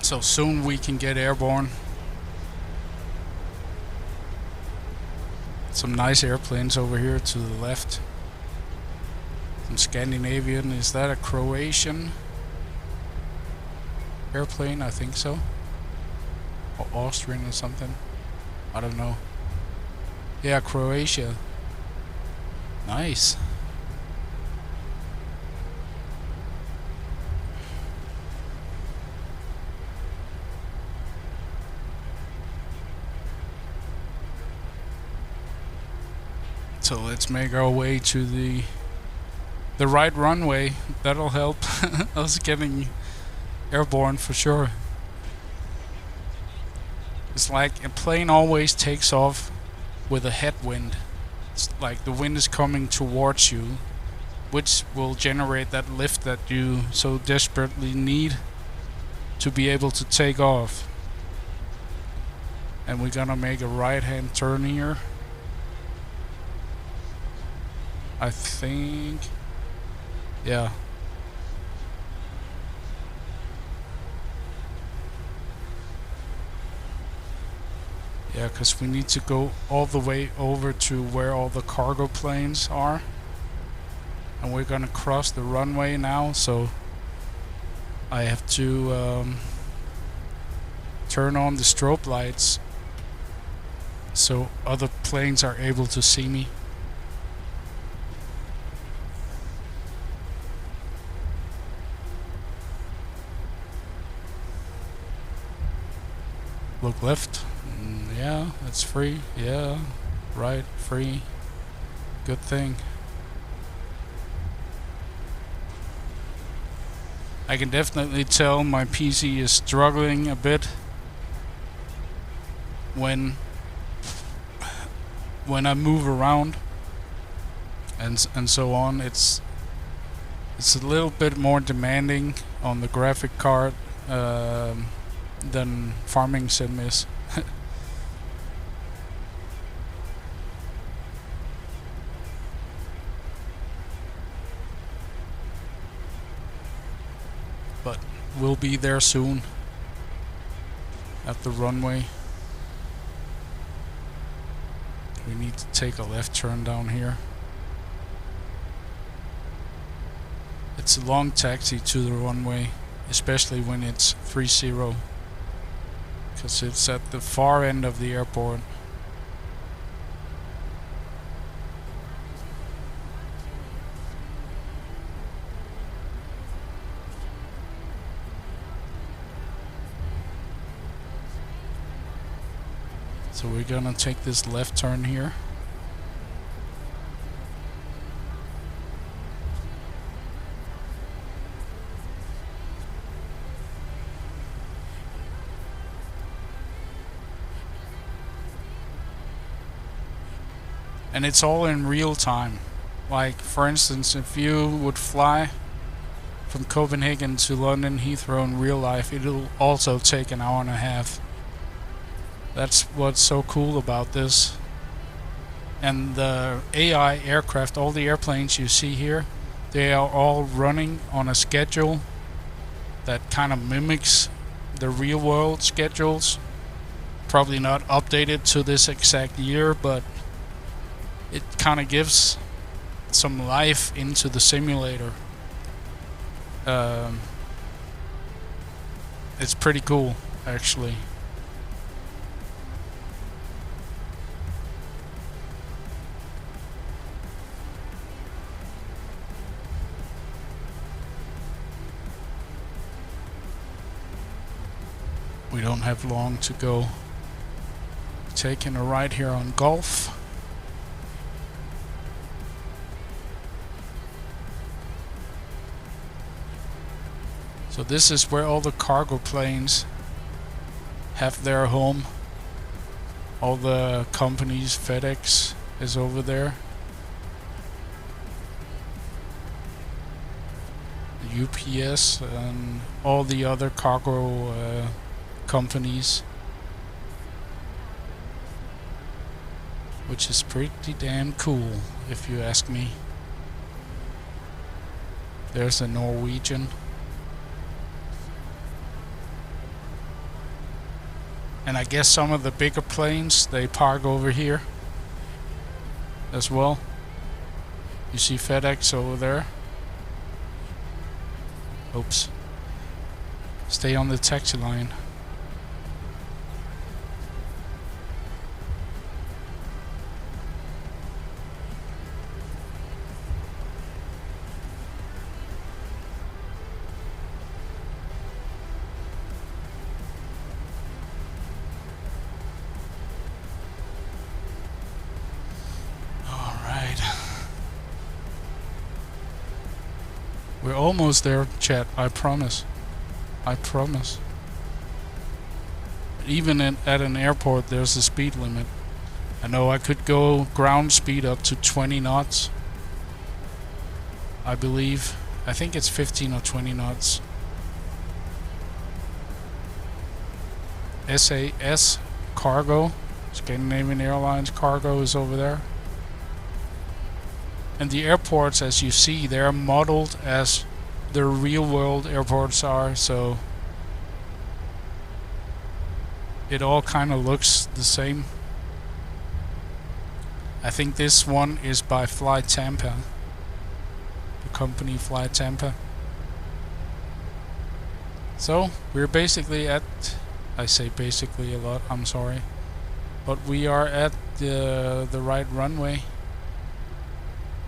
S3: So soon we can get airborne. Some nice airplanes over here to the left. Some Scandinavian. Is that a Croatian airplane? I think so. Or Austrian or something. I don't know. Yeah, Croatia. Nice. So let's make our way to the right runway. That'll help us getting airborne for sure. It's like a plane always takes off with a headwind. It's like the wind is coming towards you, which will generate that lift that you so desperately need to be able to take off. And we're gonna make a right-hand turn here. I think, yeah. Yeah, because we need to go all the way over to where all the cargo planes are. And we're gonna cross the runway now, so I have to turn on the strobe lights so other planes are able to see me. Look left. Yeah, it's free. Yeah, right, free. Good thing. I can definitely tell my PC is struggling a bit when I move around and so on. It's a little bit more demanding on the graphic card than farming sim is. But we'll be there soon at the runway. We need to take a left turn down here. It's a long taxi to the runway, especially when it's 30, because it's at the far end of the airport. So we're gonna take this left turn here. And it's all in real time. Like, for instance, if you would fly from Copenhagen to London Heathrow in real life, it'll also take an hour and a half. That's what's so cool about this. And the AI aircraft, all the airplanes you see here, they are all running on a schedule that kind of mimics the real world schedules. Probably not updated to this exact year, but it kind of gives some life into the simulator. It's pretty cool, actually. We don't have long to go. Taking a ride here on Gulf. So this is where all the cargo planes have their home. All the companies, FedEx is over there. UPS and all the other cargo companies. Which is pretty damn cool, if you ask me. There's a Norwegian. And I guess some of the bigger planes, they park over here as well. You see FedEx over there. Oops. Stay on the taxi line. We're almost there, chat. I promise. I promise. Even at an airport, there's a speed limit. I know I could go ground speed up to 20 knots. I believe. I think it's 15 or 20 knots. SAS Cargo, Scandinavian Airlines Cargo is over there. And the airports, as you see, they're modeled as the real world airports are, so it all kind of looks the same. I think this one is by Fly Tampa, the company Fly Tampa. So we're basically at, I say basically a lot, I'm sorry, but we are at the right runway.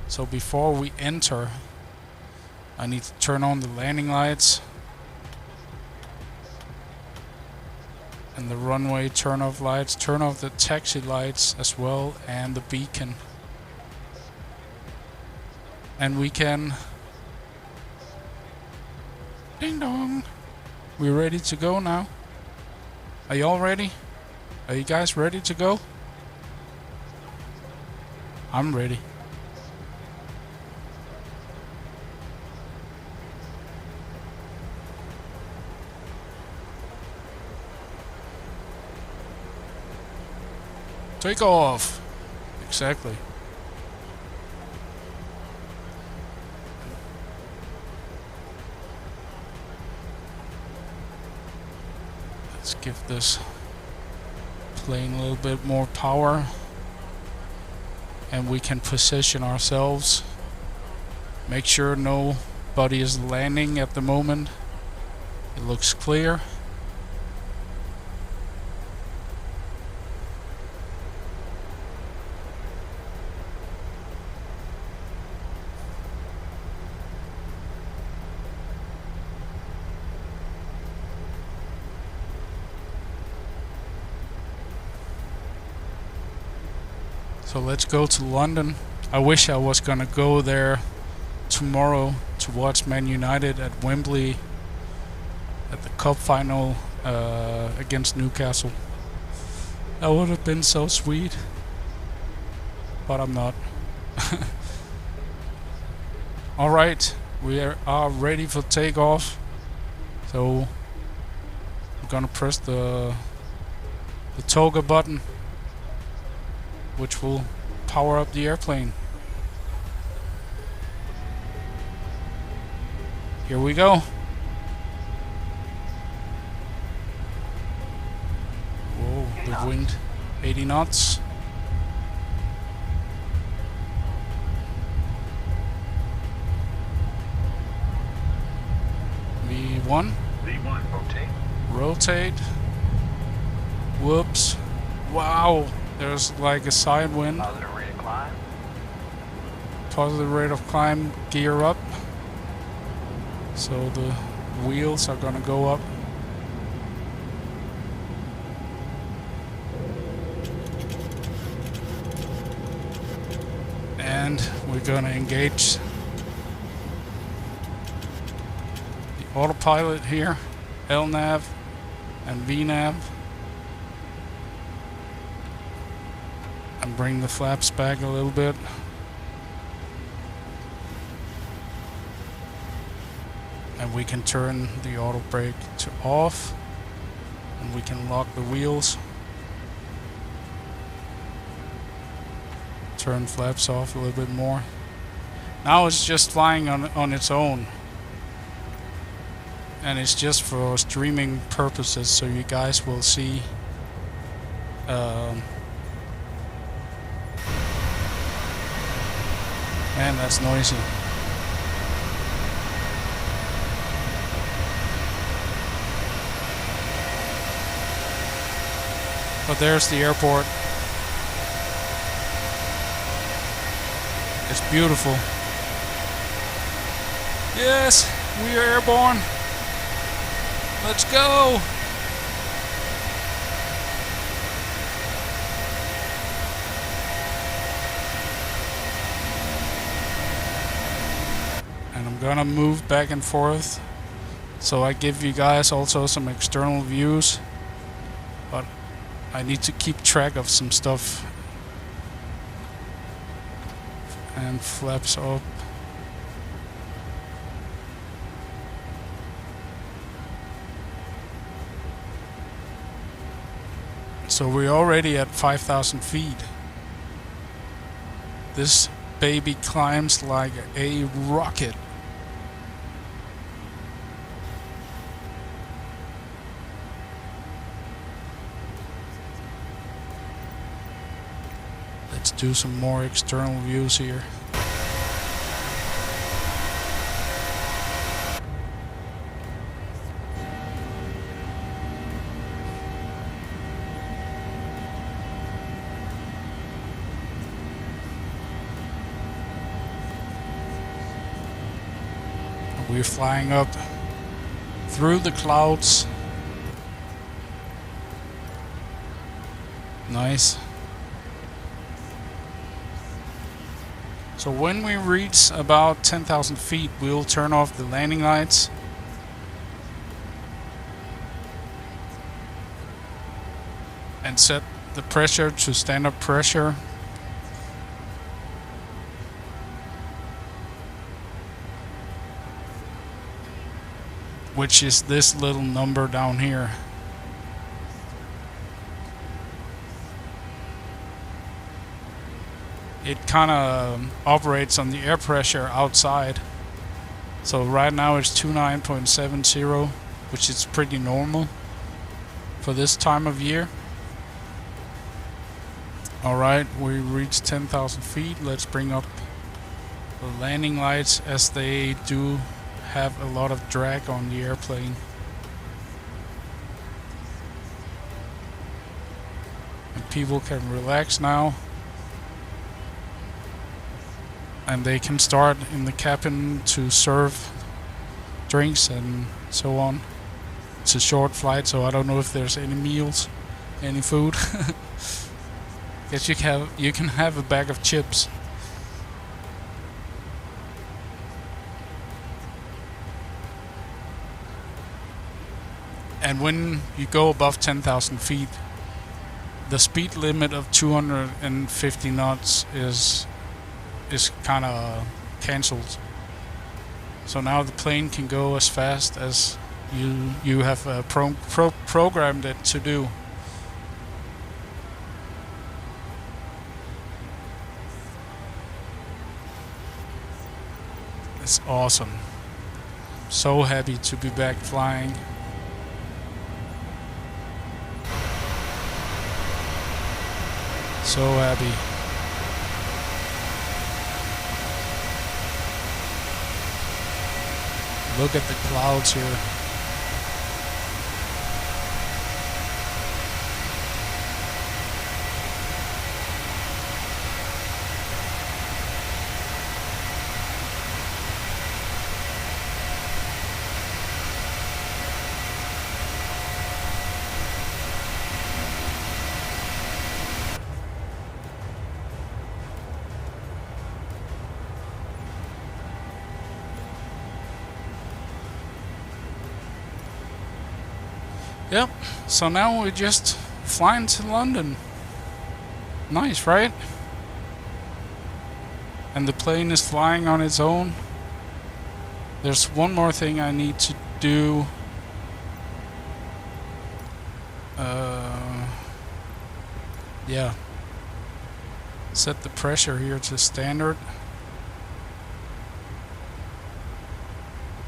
S3: So before we enter, I need to turn on the landing lights and the runway turn off lights, turn off the taxi lights as well, and the beacon. And we can, ding dong, we're ready to go now. Are y'all ready? Are you guys ready to go? I'm ready. Take off. Exactly. Let's give this plane a little bit more power. And we can position ourselves. Make sure nobody is landing at the moment. It looks clear. So let's go to London. I wish I was gonna go there tomorrow to watch Man United at Wembley at the cup final against Newcastle. That would have been so sweet, but I'm not. Alright, we are ready for takeoff. So I'm gonna press the toga button, which will power up the airplane. Here we go. with wind 80 knots. V1.
S5: V1. Rotate.
S3: Rotate. Whoops. Wow. There's like a side wind.
S5: Positive rate of climb.
S3: Positive rate of climb. Gear up. So the wheels are gonna go up. And we're gonna engage the autopilot here, LNAV and VNAV, and bring the flaps back a little bit. And we can turn the auto brake to off, and we can lock the wheels. Turn flaps off a little bit more. Now it's just flying on its own, and it's just for streaming purposes, so you guys will see man, that's noisy. But there's the airport. It's beautiful. Yes, we are airborne. Let's go. And I'm gonna move back and forth, so I give you guys also some external views, but I need to keep track of some stuff. And flaps up. So we're already at 5,000 feet. This baby climbs like a rocket. Let's do some more external views here. We're flying up through the clouds. Nice. So when we reach about 10,000 feet, we'll turn off the landing lights. And set the pressure to standard pressure. Which is this little number down here. It kind of operates on the air pressure outside. So right now it's 29.70, which is pretty normal for this time of year. Alright, we reached 10,000 feet. Let's bring up the landing lights, as they do have a lot of drag on the airplane. And people can relax now. And they can start in the cabin to serve drinks and so on. It's a short flight, so I don't know if there's any meals, any food. Guess you can have a bag of chips. And when you go above 10,000 feet, the speed limit of 250 knots is kind of cancelled. So now the plane can go as fast as you have programmed it to do. It's awesome. So happy to be back flying. So happy. Look at the clouds here. Yep, so now we're just flying to London. Nice, right? And the plane is flying on its own. There's one more thing I need to do. Yeah. Set the pressure here to standard,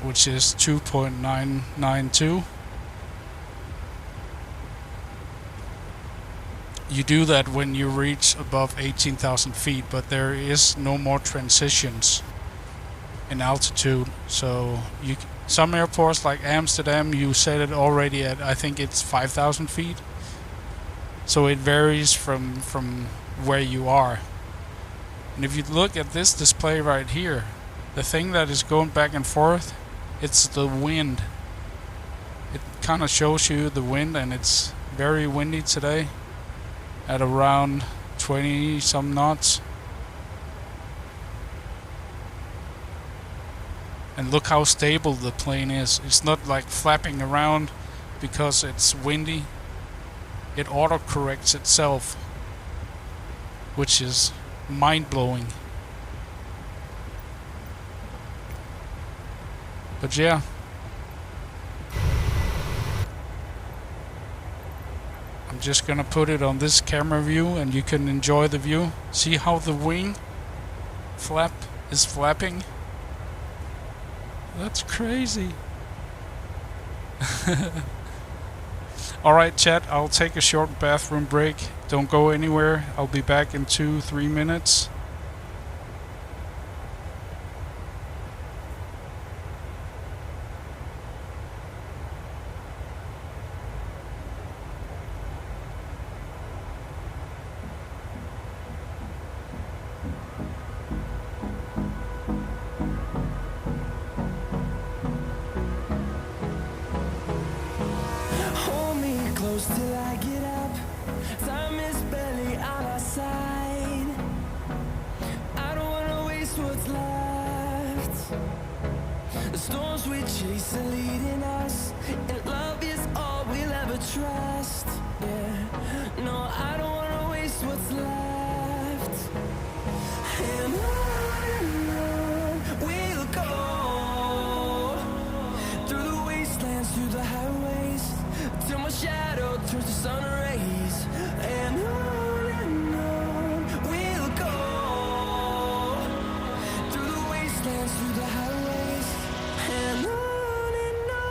S3: which is 2.992. You do that when you reach above 18,000 feet, but there is no more transitions in altitude. So some airports like Amsterdam, you set it already at, I think it's 5,000 feet. So it varies from where you are. And if you look at this display right here, the thing that is going back and forth, it's the wind. It kind of shows you the wind, and it's very windy today at around 20 some knots. And look how stable the plane is. It's not like flapping around because it's windy. It auto-corrects itself, which is mind-blowing. But yeah, I'm just gonna put it on this camera view and you can enjoy the view. See how the wing flap is flapping? That's crazy. Alright chat, I'll take a short bathroom break. Don't go anywhere. I'll be back in 2-3 minutes.
S1: Hold me close till I get up. Time is barely on our side. I don't wanna waste what's left. The storms we chase are leading us, and love is all we'll ever trust. Yeah, no, I don't wanna waste what's left. And on we'll go, through the wastelands, through the highways, till my shadow turns to sun rays. And on we'll go, through the wastelands, through the highways. And on we'll go.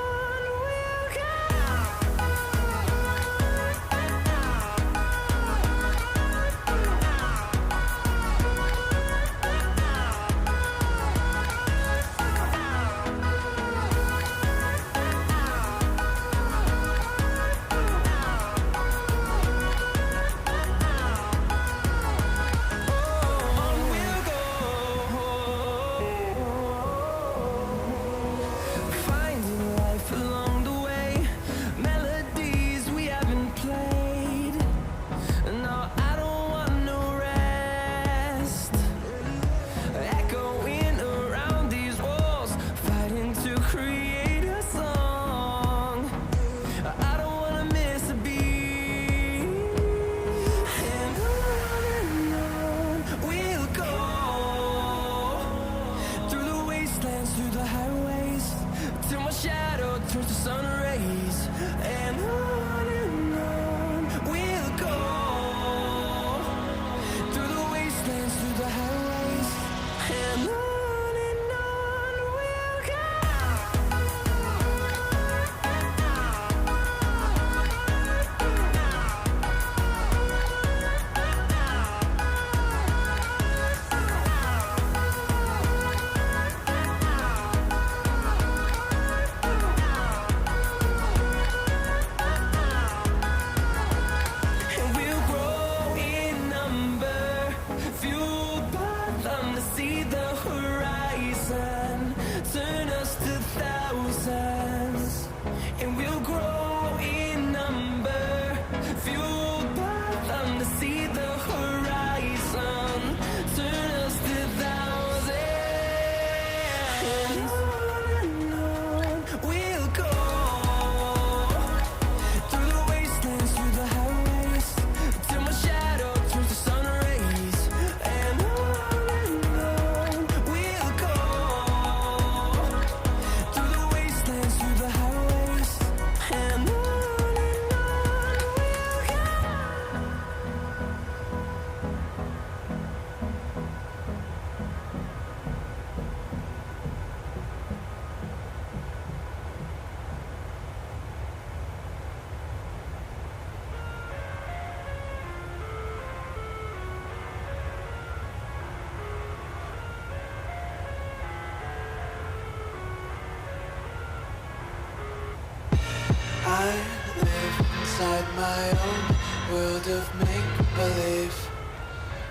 S2: I live inside my own world of make-believe.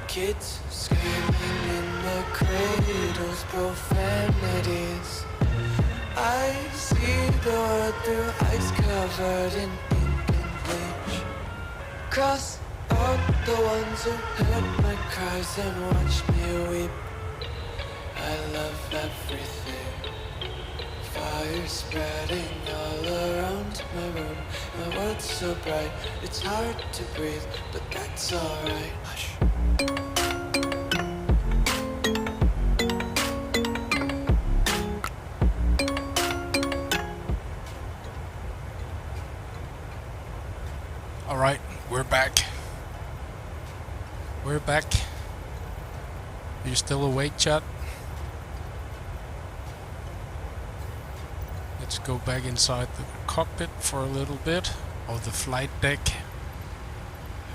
S2: Kids screaming in the cradles, profanities. I see the world through ice covered in ink and bleach. Cross out the ones who heard my cries and watched me weep. I love everything. Fire spreading all around my room. My world's so bright, it's hard to breathe, but that's alright. Hush.
S3: Alright, we're back. We're back. Are you still awake, chat? Let's go back inside the cockpit for a little bit, or the flight deck,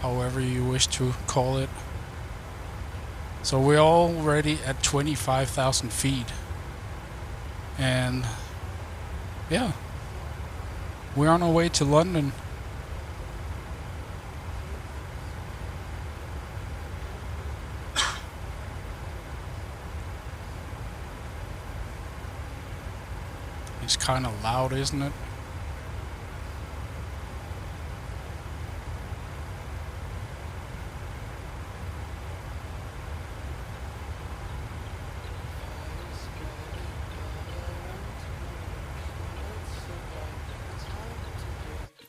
S3: however you wish to call it. So we're already at 25,000 feet. And yeah, we're on our way to London. It's kind of loud, isn't it?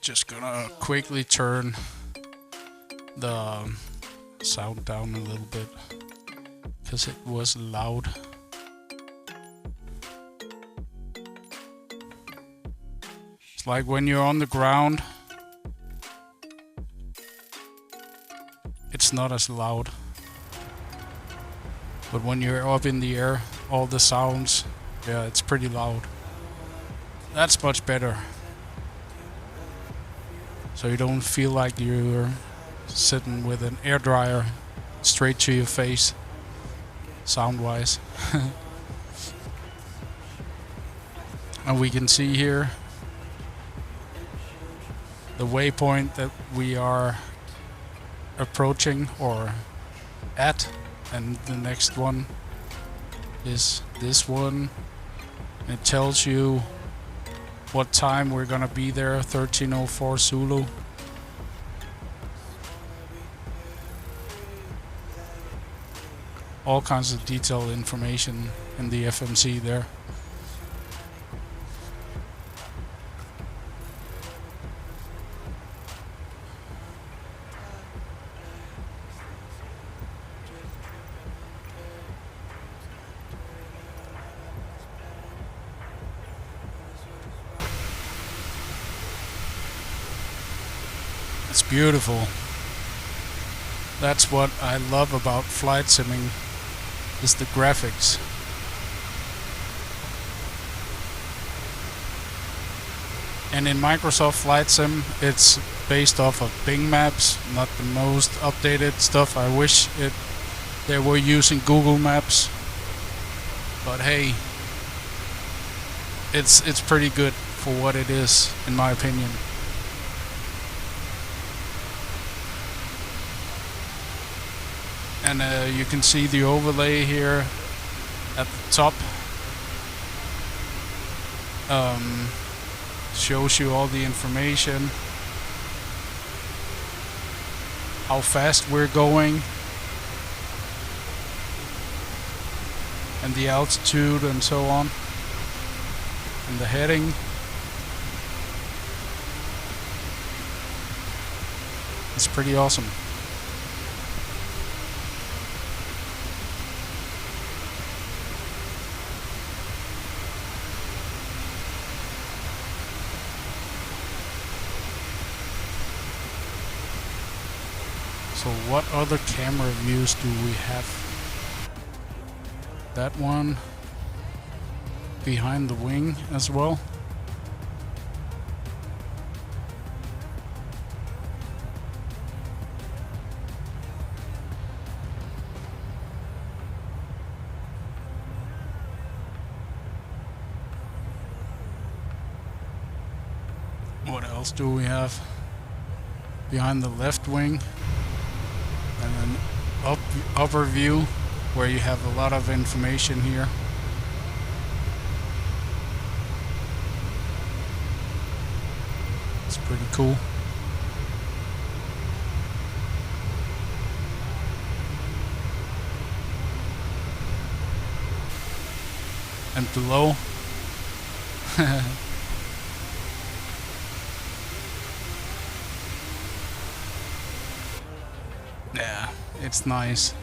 S3: Just gonna quickly turn the sound down a little bit because it was loud. It's like when you're on the ground, it's not as loud. But when you're up in the air, all the sounds, yeah, it's pretty loud. That's much better. So you don't feel like you're sitting with an air dryer straight to your face, sound-wise. And we can see here the waypoint that we are approaching or at, and the next one is this one. It tells you what time we're gonna be there, 13:04 Zulu. All kinds of detailed information in the FMC there. It's beautiful. That's what I love about flight simming, is the graphics. And in Microsoft Flight Sim, it's based off of Bing Maps, not the most updated stuff. I wish they were using Google Maps, but hey, it's pretty good for what it is, in my opinion. And you can see the overlay here at the top. Shows you all the information, how fast we're going, and the altitude and so on, and the heading. It's pretty awesome. So what other camera views do we have? That one behind the wing as well. What else do we have? Behind the left wing, and then upper view, where you have a lot of information here. It's pretty cool. And below, yeah, it's nice.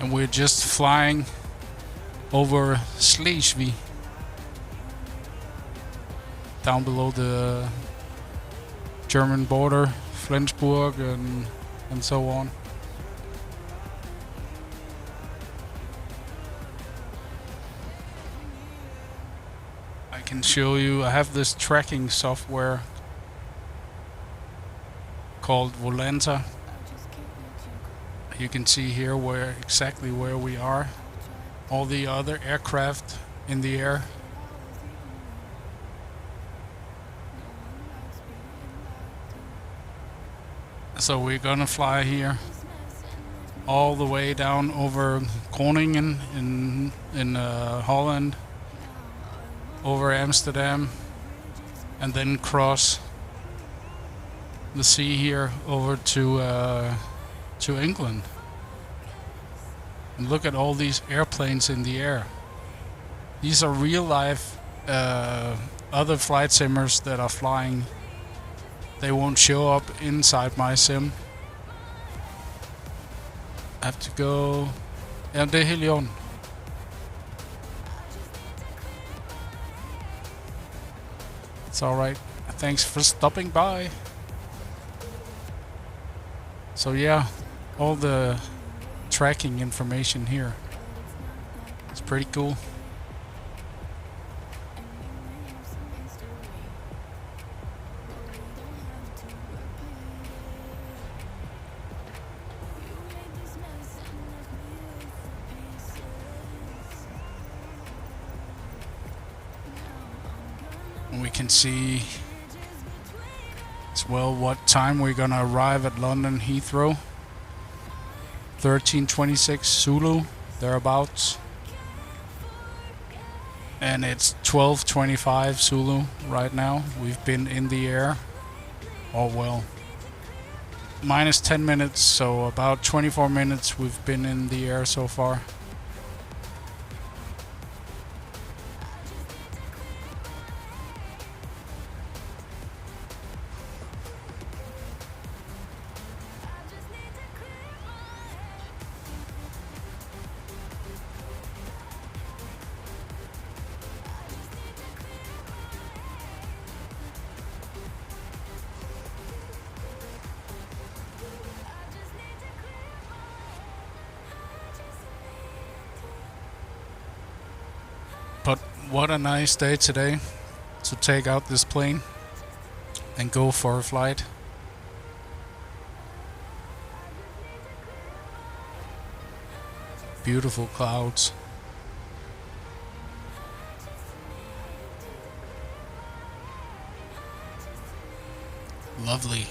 S3: And we're just flying over Schleswig, down below the German border, Flensburg and so on. I can show you, I have this tracking software called Volanta. You can see here exactly where we are. All the other aircraft in the air. So we're gonna fly here all the way down over Groningen in Holland, over Amsterdam, and then cross the sea here over to England. And look at all these airplanes in the air. These are real life other flight simmers that are flying. They won't show up inside my sim. I have to go. Ja, det är Helion. It's alright. Thanks for stopping by. So yeah, all the tracking information here. It's pretty cool. We can see as well what time we're gonna arrive at London Heathrow. 13:26 Zulu, thereabouts. And it's 12:25 Zulu right now. We've been in the air, oh well, minus 10 minutes, so about 24 minutes we've been in the air so far. But what a nice day today to take out this plane and go for a flight. Beautiful clouds. Lovely.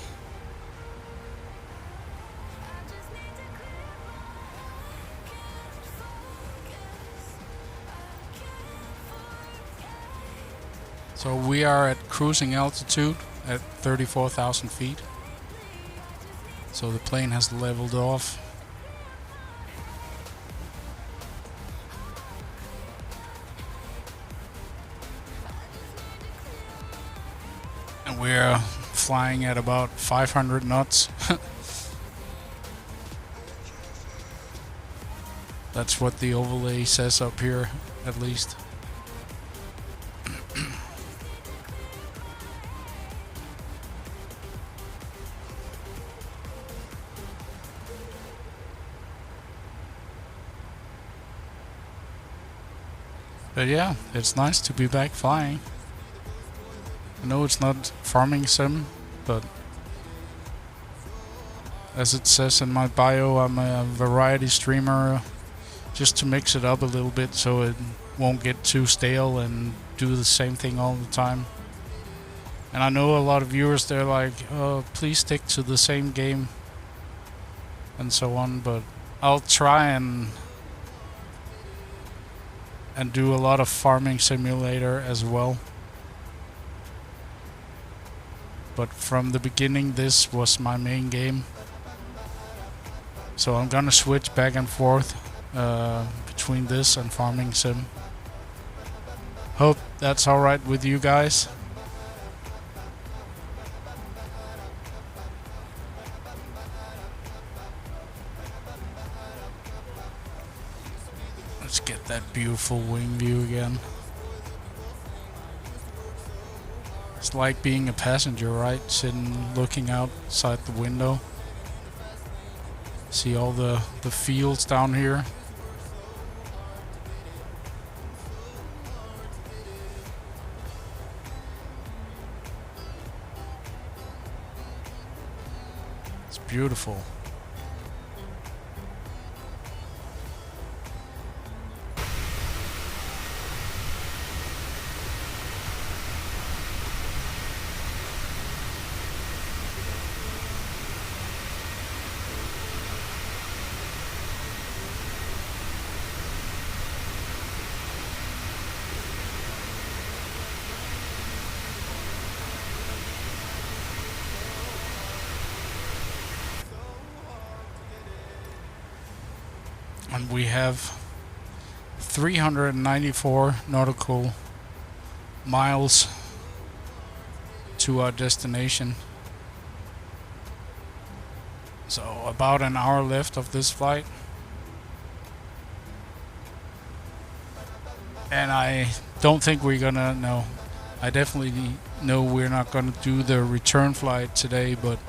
S3: So we are at cruising altitude at 34,000 feet. So the plane has leveled off. And we're flying at about 500 knots. That's what the overlay says up here, at least. But yeah, it's nice to be back flying. I know it's not farming sim, but as it says in my bio, I'm a variety streamer, just to mix it up a little bit so it won't get too stale and do the same thing all the time. And I know a lot of viewers, they're like, oh, please stick to the same game and so on, but I'll try and do a lot of farming simulator as well. But from the beginning, this was my main game. So I'm gonna switch back and forth between this and farming sim. Hope that's alright with you guys. Let's get that beautiful wing view again. It's like being a passenger, right? Sitting, looking outside the window. See all the fields down here. It's beautiful. And we have 394 nautical miles to our destination. So about an hour left of this flight. And I don't think we're gonna, no, I definitely know we're not gonna do the return flight today, but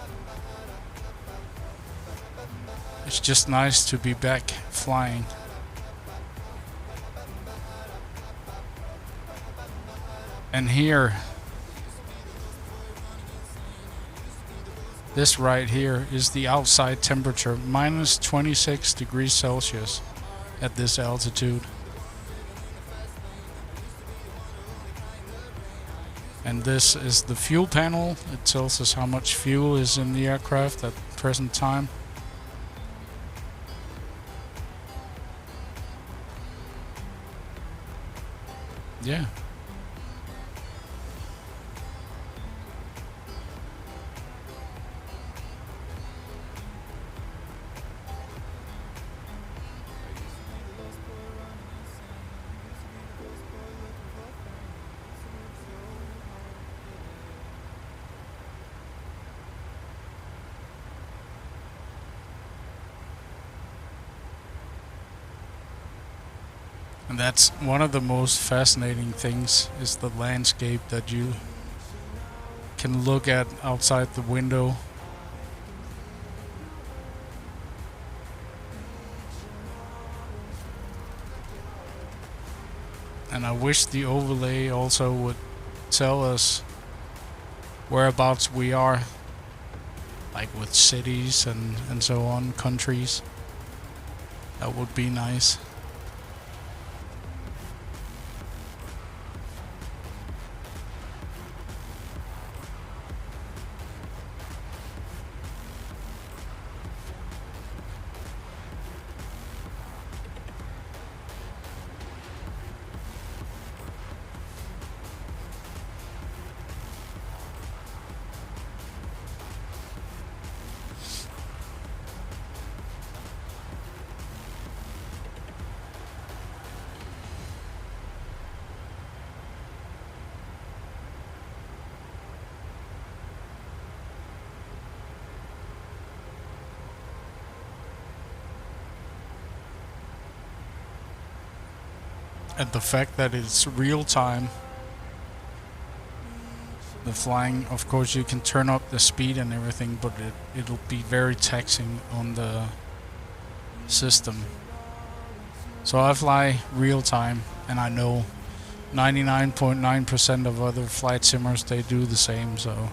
S3: it's just nice to be back flying. And here, this right here is the outside temperature, minus 26 degrees Celsius at this altitude. And this is the fuel panel. It tells us how much fuel is in the aircraft at the present time. Yeah. And that's one of the most fascinating things, is the landscape that you can look at outside the window. And I wish the overlay also would tell us whereabouts we are, like with cities and so on, countries. That would be nice. And the fact that it's real time, the flying, of course you can turn up the speed and everything, but it'll be very taxing on the system. So I fly real time, and I know 99.9% of other flight simmers, they do the same, so.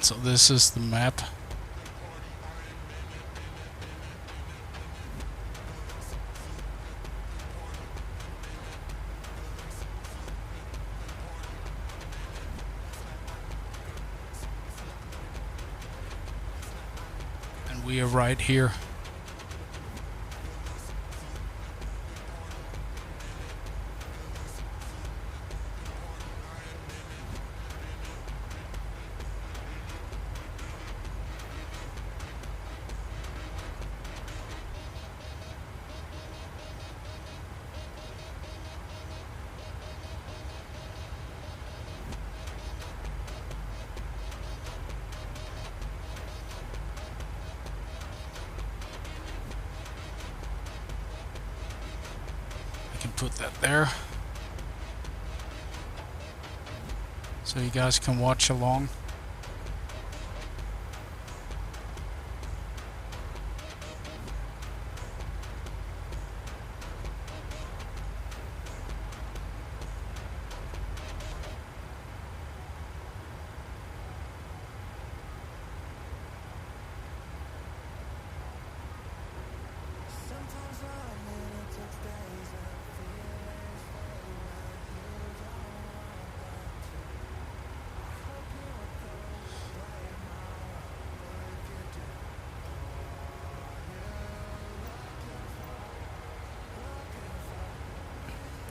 S3: So this is the map. And we are right here. Put that there so you guys can watch along.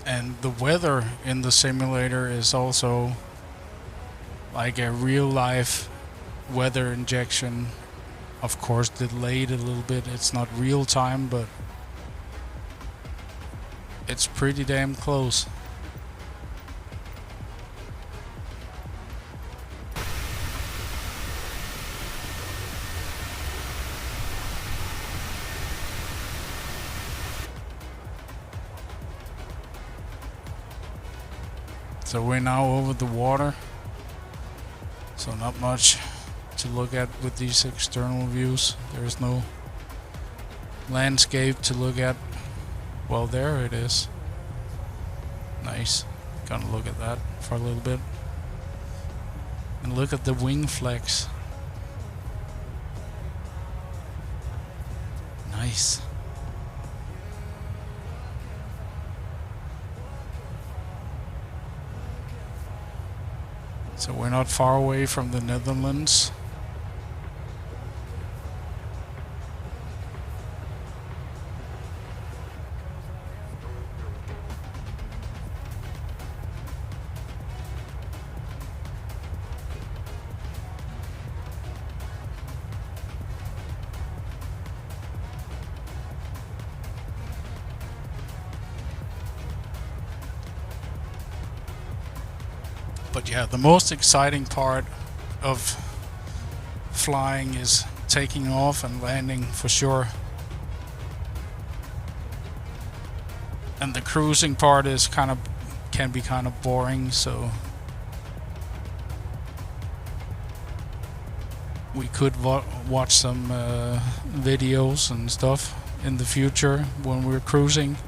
S3: And the weather in the simulator is also like a real life weather injection. Of course, delayed a little bit. It's not real time, but it's pretty damn close. So we're now over the water, so not much to look at with these external views. There's no landscape to look at. Well, there it is. Nice. Gonna look at that for a little bit. And look at the wing flex. Nice. So we're not far away from the Netherlands. But yeah, the most exciting part of flying is taking off and landing for sure. And the cruising part is can be kind of boring, so we could watch some videos and stuff in the future when we're cruising.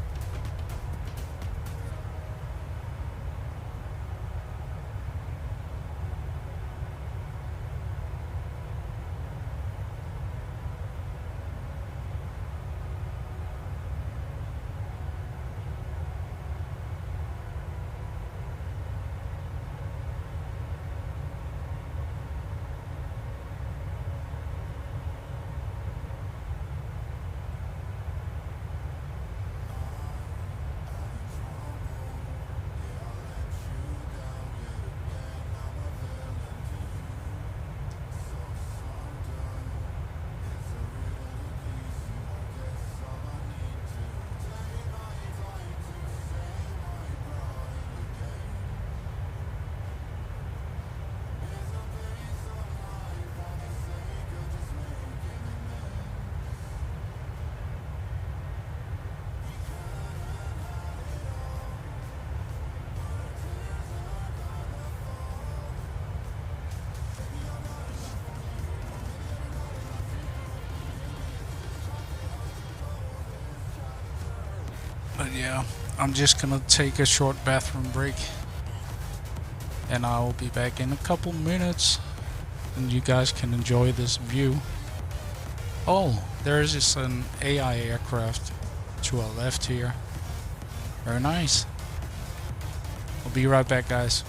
S3: But yeah, I'm just gonna take a short bathroom break. And I'll be back in a couple minutes. And you guys can enjoy this view. Oh, there is just an AI aircraft to our left here. Very nice. I'll be right back, guys.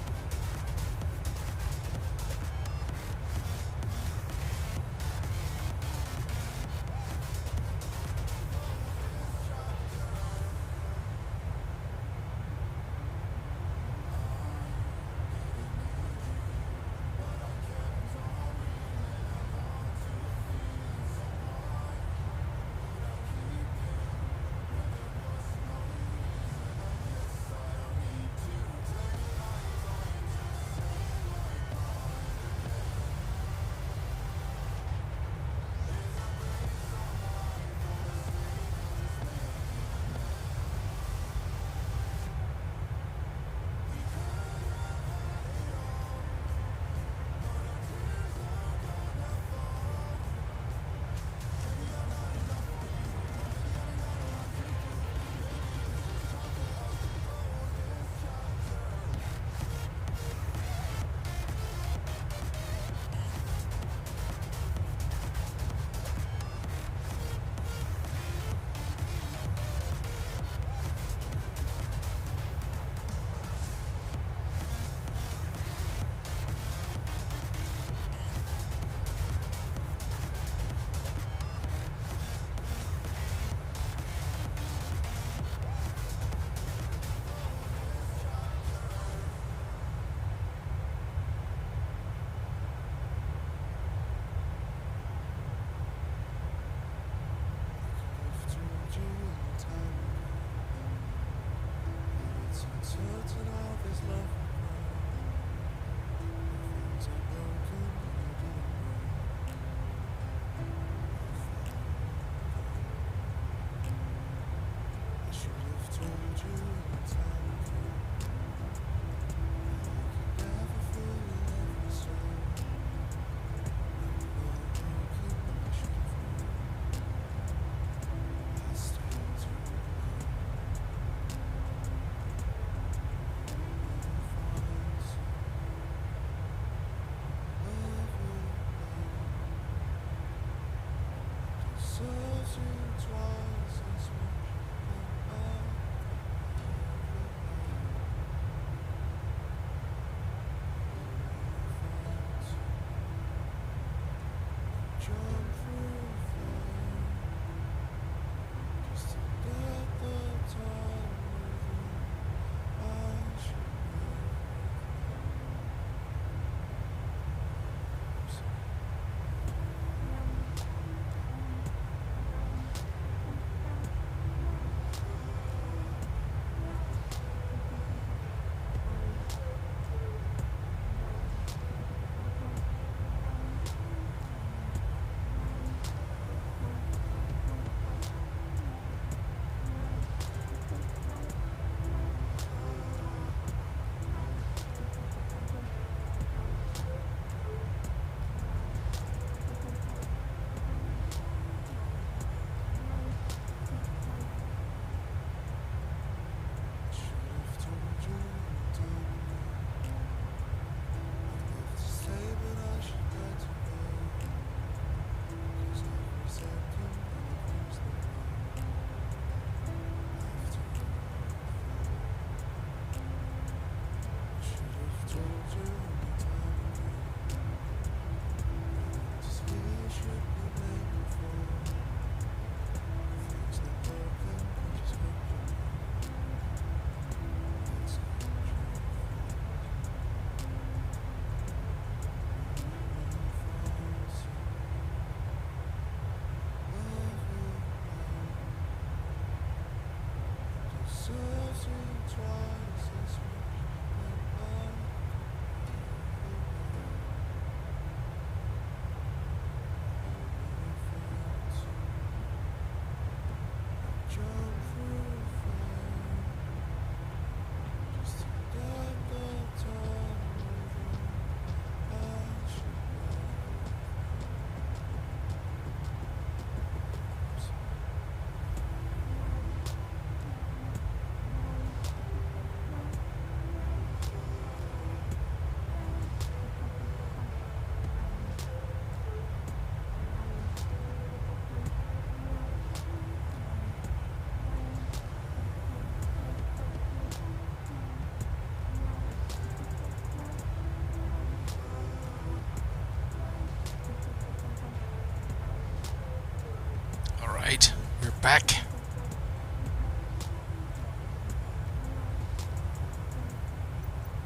S3: back.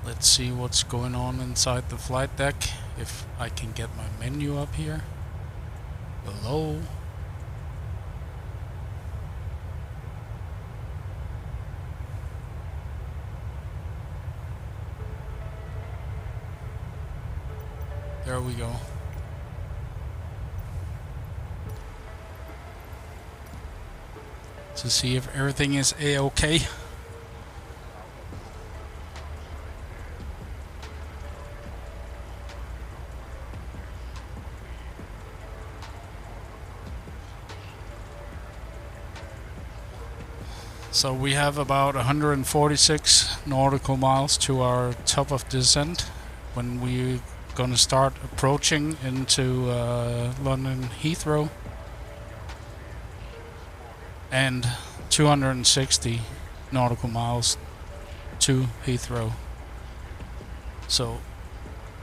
S3: Let's see what's going on inside the flight deck. If I can get my menu up here. Below. There we go. To see if everything is A-okay. So we have about 146 nautical miles to our top of descent when we're gonna start approaching into London Heathrow, and 260 nautical miles to Heathrow. So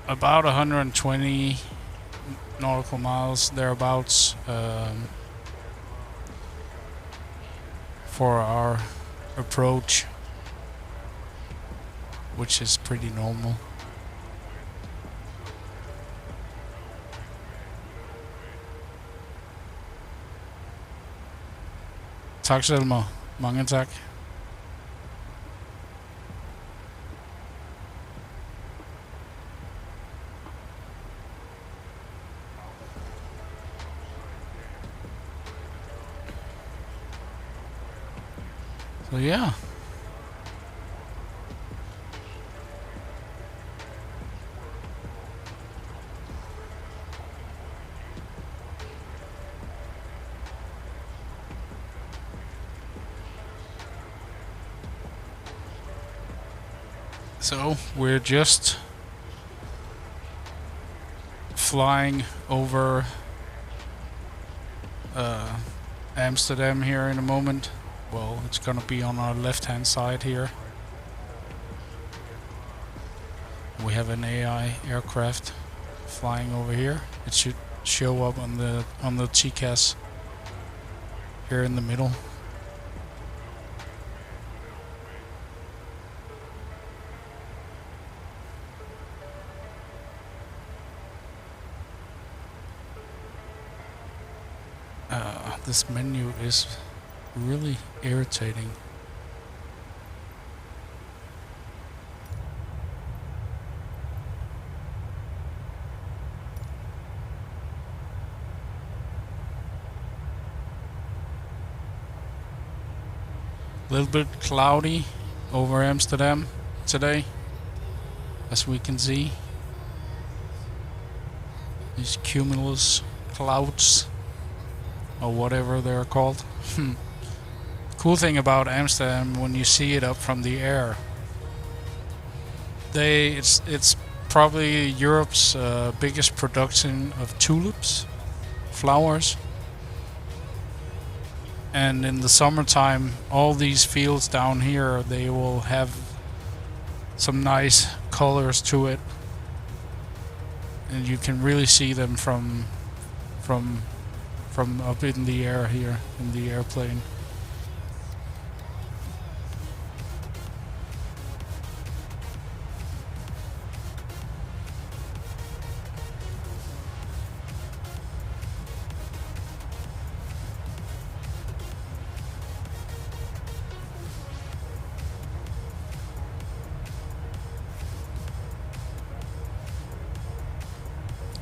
S3: about 120 nautical miles thereabouts for our approach, which is pretty normal. Tak Selma. Mange tak. So yeah. So we're just flying over Amsterdam here in a moment. Well, it's gonna be on our left-hand side here. We have an AI aircraft flying over here. It should show up on the TCAS here in the middle. This menu is really irritating. A little bit cloudy over Amsterdam today, as we can see. These cumulus clouds, or whatever they're called. Cool thing about Amsterdam, when you see it up from the air, it's probably Europe's biggest production of tulips, flowers. And in the summertime, all these fields down here, they will have some nice colors to it, and you can really see them from up in the air here, in the airplane.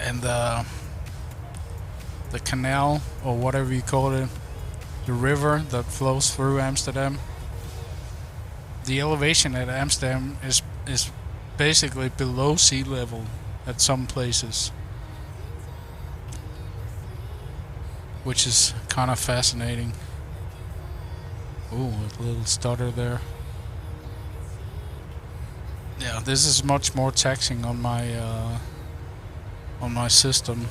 S3: And the canal, or whatever you call it, the river that flows through Amsterdam. The elevation at Amsterdam is basically below sea level at some places, which is kind of fascinating. Ooh, a little stutter there. Yeah, this is much more taxing on my system.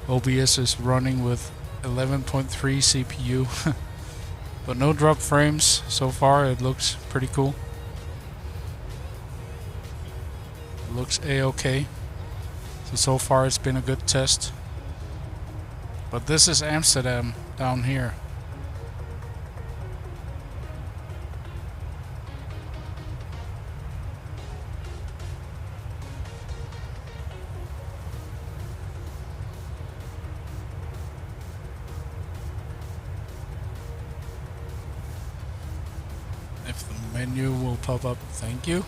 S3: OBS is running with 11.3 CPU, but no drop frames so far. It looks pretty cool. It looks A-okay. So far it's been a good test. But this is Amsterdam, down here. If the menu will pop up, thank you.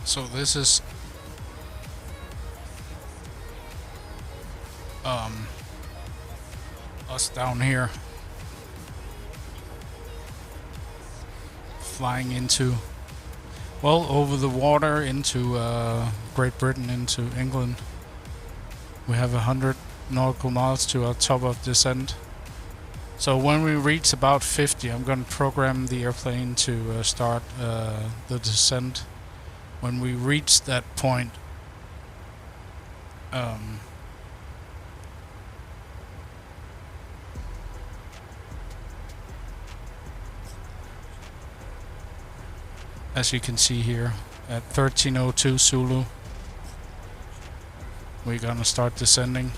S3: So this is us down here flying into, well, over the water into Great Britain, into England. We have 100 nautical miles to our top of descent. So when we reach about 50, I'm going to program the airplane to start the descent. When we reach that point, as you can see here at 1302 Zulu, we're gonna start descending.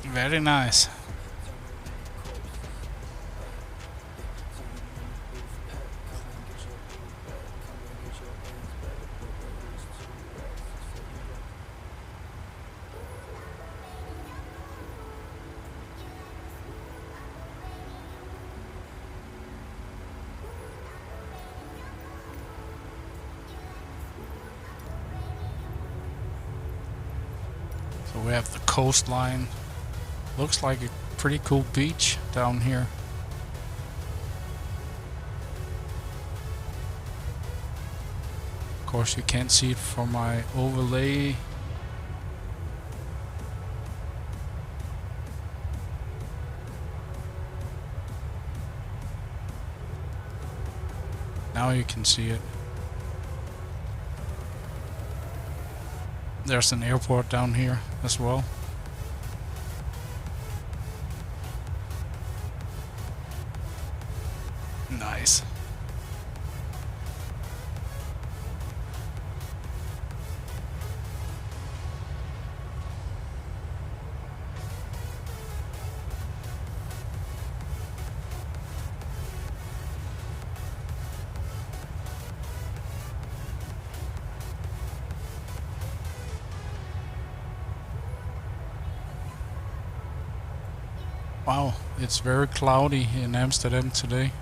S3: Very nice. So we have the coastline. Looks like a pretty cool beach down here. Of course you can't see it from my overlay. Now you can see it. There's an airport down here as well. Nice. Wow, it's very cloudy in Amsterdam today.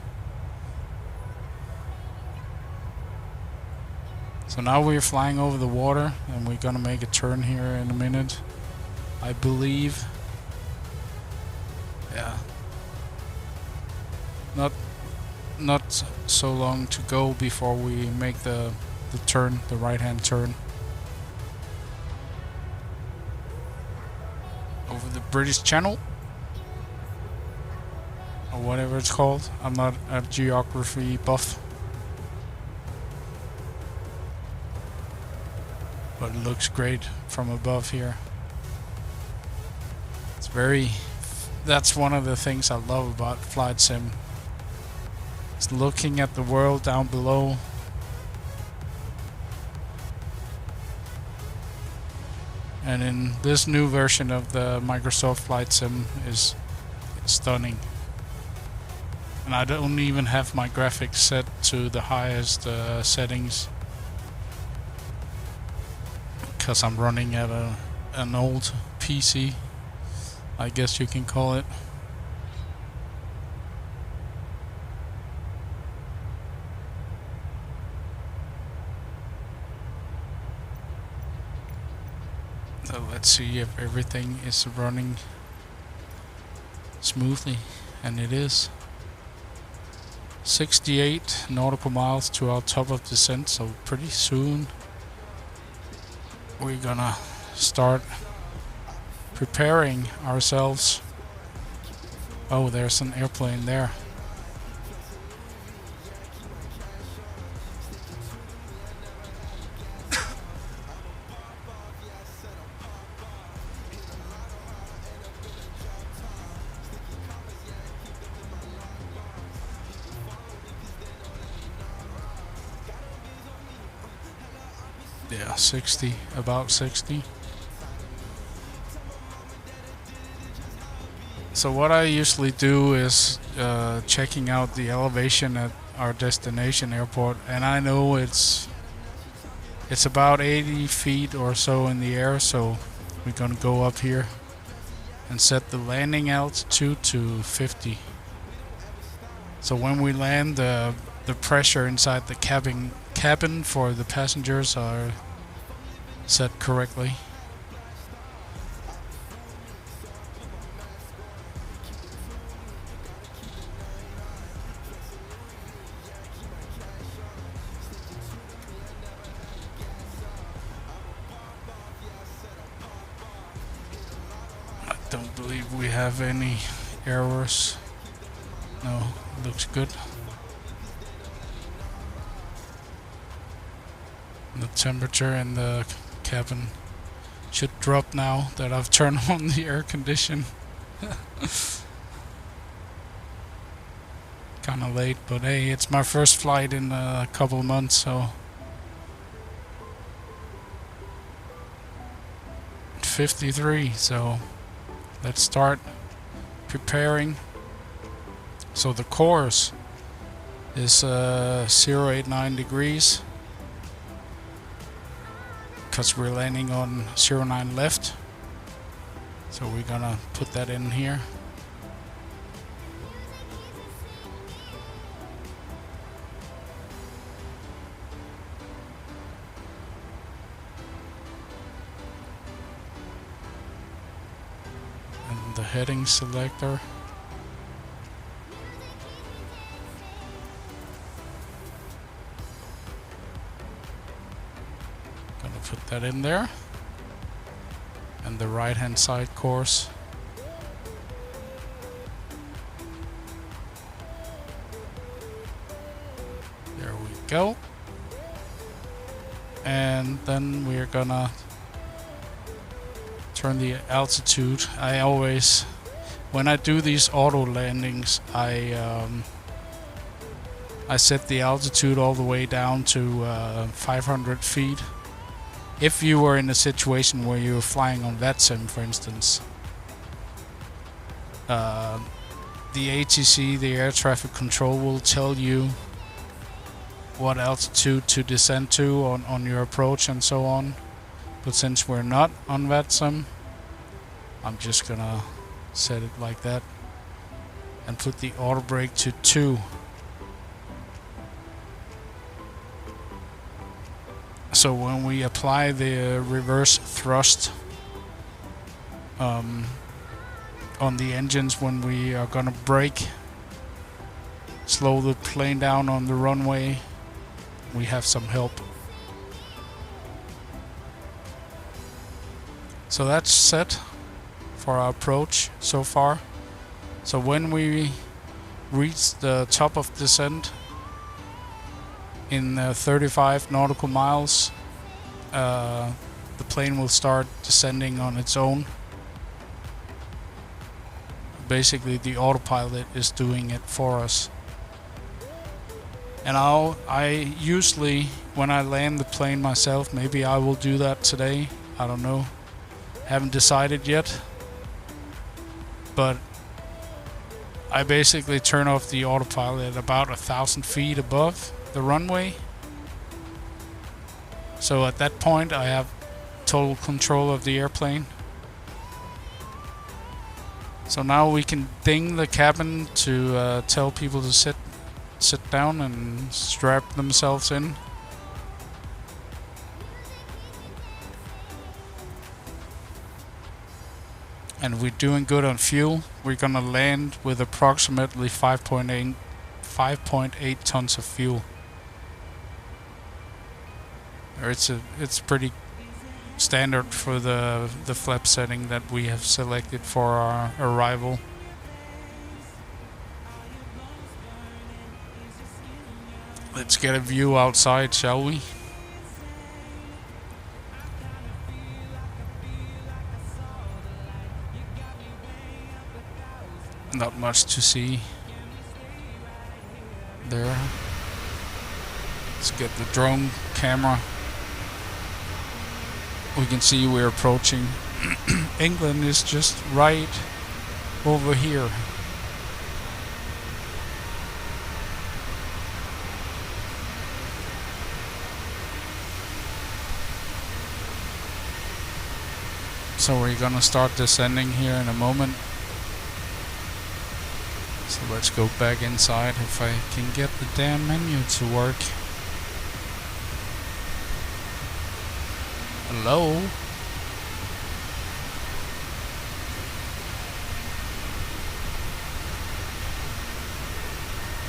S3: So now we're flying over the water and we're gonna make a turn here in a minute, I believe. Yeah. Not so long to go before we make the turn, the right-hand turn. Over the British Channel. Or whatever it's called. I'm not a geography buff. But it looks great from above here. It's very... That's one of the things I love about Flight Sim. It's looking at the world down below. And in this new version of the Microsoft Flight Sim is stunning. And I don't even have my graphics set to the highest settings, because I'm running at an old PC, I guess you can call it. So let's see if everything is running smoothly. And it is 68 nautical miles to our top of descent, so pretty soon we're gonna start preparing ourselves. Oh, there's an airplane there. Yeah, 60, about 60. So what I usually do is checking out the elevation at our destination airport, and I know it's about 80 feet or so in the air, so we're gonna go up here and set the landing altitude to 50. So when we land, the pressure inside the cabin for the passengers are set correctly. I don't believe we have any errors. No, looks good. The temperature in the cabin should drop now that I've turned on the air condition. Kinda late, but hey, it's my first flight in a couple of months, so 53, so let's start preparing. So the course is 089 degrees, because we're landing on 09 left, so we're gonna put that in here. And the heading selector. Put that in there. And the right hand side course. There we go. And then we're gonna turn the altitude. I always, when I do these auto landings, I set the altitude all the way down to 500 feet. If you were in a situation where you were flying on VATSIM, for instance, the ATC, the air traffic control, will tell you what altitude to descend to on your approach and so on. But since we're not on VATSIM, I'm just gonna set it like that and put the auto brake to 2. So when we apply the reverse thrust on the engines, when we are gonna brake, slow the plane down on the runway, we have some help. So that's set for our approach so far. So when we reach the top of descent in 35 nautical miles, the plane will start descending on its own. Basically, the autopilot is doing it for us. And I usually, when I land the plane myself, maybe I will do that today. I don't know. Haven't decided yet. But I basically turn off the autopilot at about 1,000 feet above the runway. So at that point I have total control of the airplane. So now we can ding the cabin to tell people to sit down and strap themselves in. and we're doing good on fuel, we're gonna land with approximately 5.8 tons of fuel. It's pretty standard for the flap setting that we have selected for our arrival. Let's get a view outside, shall we? Not much to see there. Let's get the drone camera. We can see we're approaching. England is just right over here. So we're gonna start descending here in a moment. So let's go back inside if I can get the damn menu to work. Hello?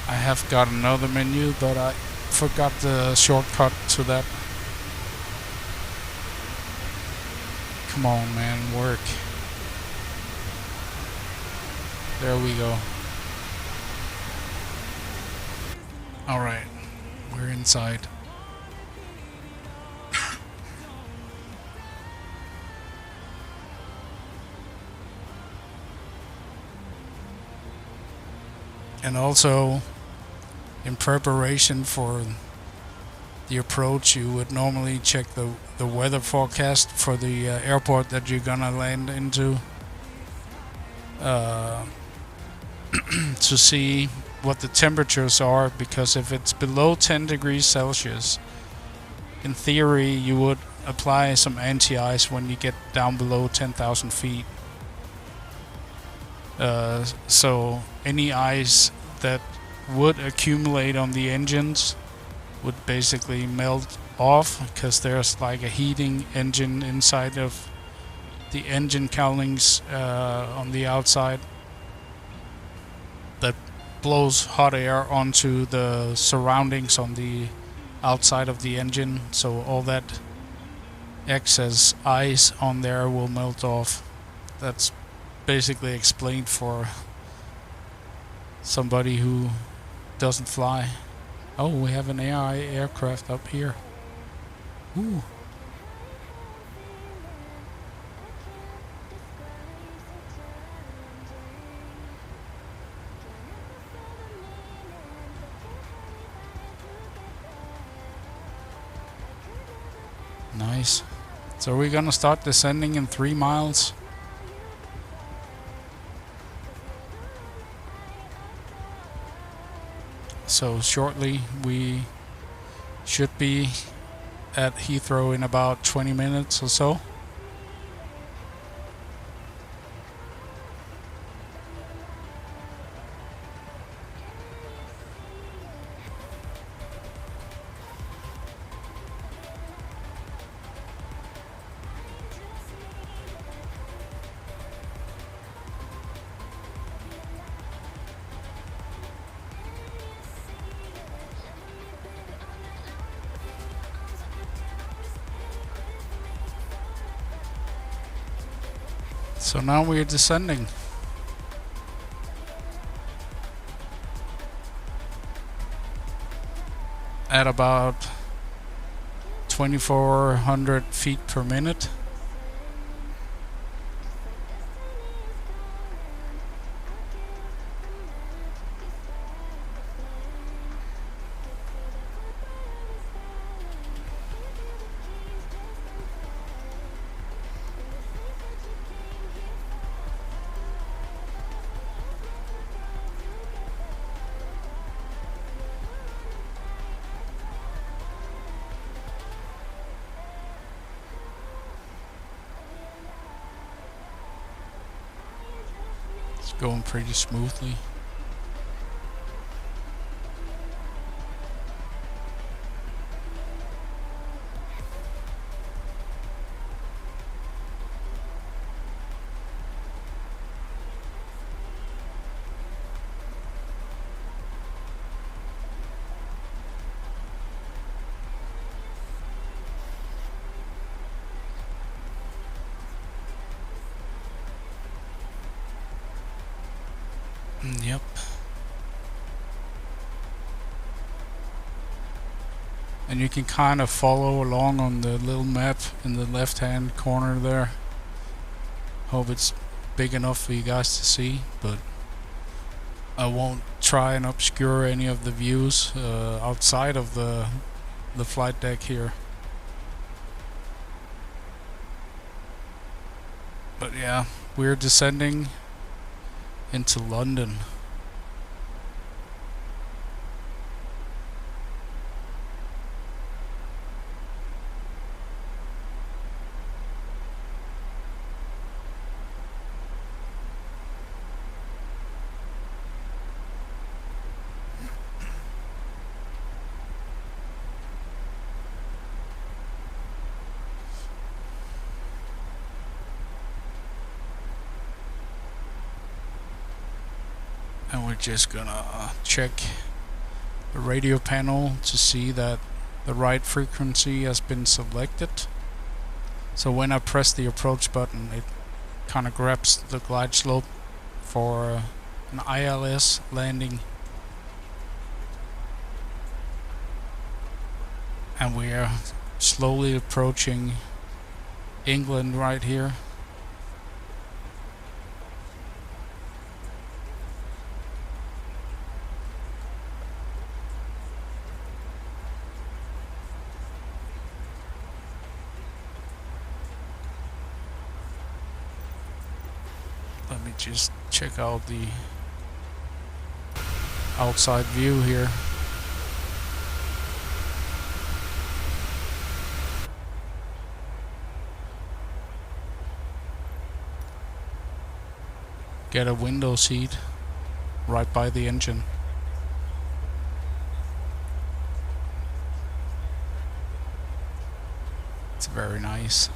S3: I have got another menu, but I forgot the shortcut to that. Come on, man, work. There we go. Alright, we're inside. And also, in preparation for the approach, you would normally check the weather forecast for the airport that you're gonna land into to see what the temperatures are, because if it's below 10 degrees Celsius, in theory you would apply some anti-ice when you get down below 10,000 feet. So any ice that would accumulate on the engines would basically melt off, because there's like a heating engine inside of the engine cowlings on the outside that blows hot air onto the surroundings on the outside of the engine, so all that excess ice on there will melt off. That's basically explained for somebody who doesn't fly. Oh, we have an AI aircraft up here. Ooh. Nice. So we're gonna start descending in 3 miles. So shortly we should be at Heathrow in about 20 minutes or so. So now we're descending. At about 2,400 feet per minute. Going pretty smoothly. Yep. And you can kind of follow along on the little map in the left hand corner there. Hope it's big enough for you guys to see, but I won't try and obscure any of the views outside of the flight deck here. But yeah, we're descending into London. And we're just gonna check the radio panel to see that the right frequency has been selected. So when I press the approach button, it kind of grabs the glide slope for an ILS landing. And we are slowly approaching England right here. Let me just check out the outside view here. Get a window seat right by the engine. It's very nice.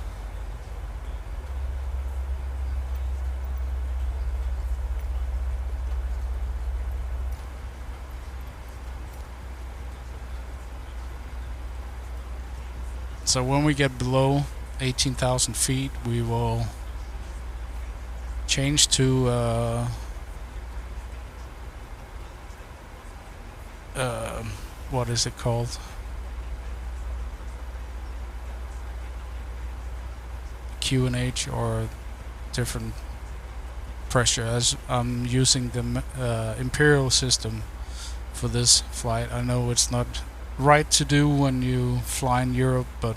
S3: So when we get below 18,000 feet, we will change to what is it called? QNH or different pressure, as I'm using the Imperial system for this flight. I know it's not right to do when you fly in Europe, but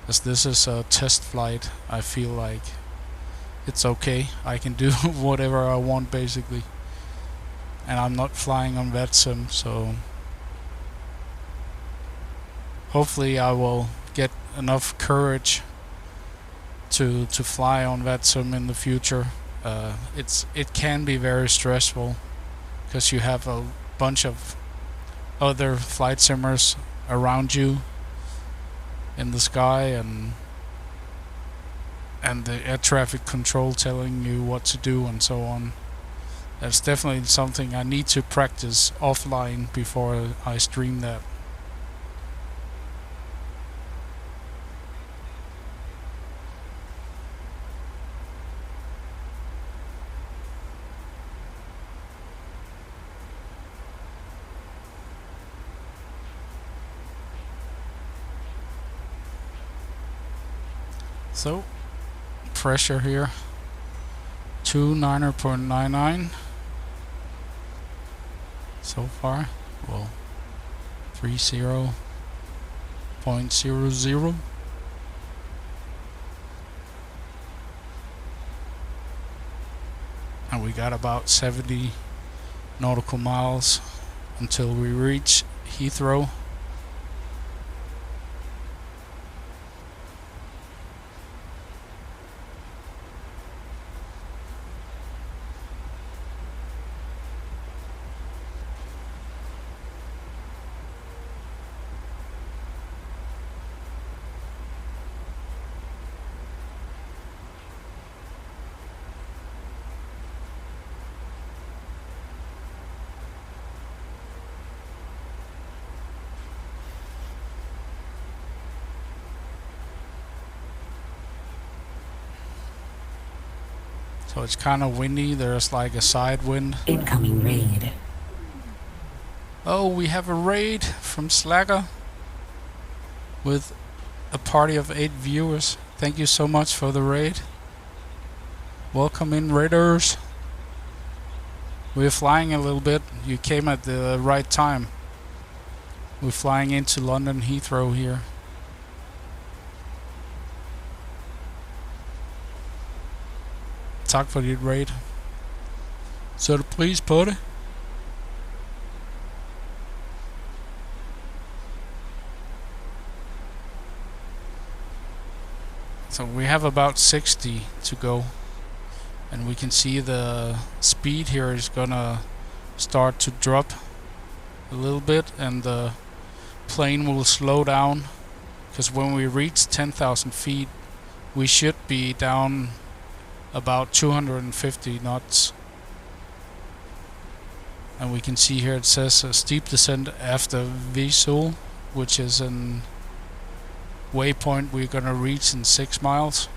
S3: as this is a test flight, I feel like it's okay. I can do whatever I want basically, and I'm not flying on VETSIM, so hopefully I will get enough courage to fly on VETSIM in the future. It can be very stressful because you have a bunch of other flight simmers around you in the sky, and the air traffic control telling you what to do and so on. That's definitely something I need to practice offline before I stream that. So, pressure here, 29.99 so far. Well, 30.00. And we got about 70 nautical miles until we reach Heathrow. So it's kind of windy. There's like a side wind.
S6: Incoming raid.
S3: Oh, we have a raid from Slacker with a party of 8 viewers. Thank you so much for the raid. Welcome in, raiders. We're flying a little bit. You came at the right time. We're flying into London Heathrow here. Tak for dit raid. Sæt pris på det. So we have about 60 to go, and we can see the speed here is gonna start to drop a little bit, and the plane will slow down, because when we reach 10,000 feet we should be down about 250 knots. And we can see here it says a steep descent after Vesoul, which is an waypoint we're gonna reach in 6 miles.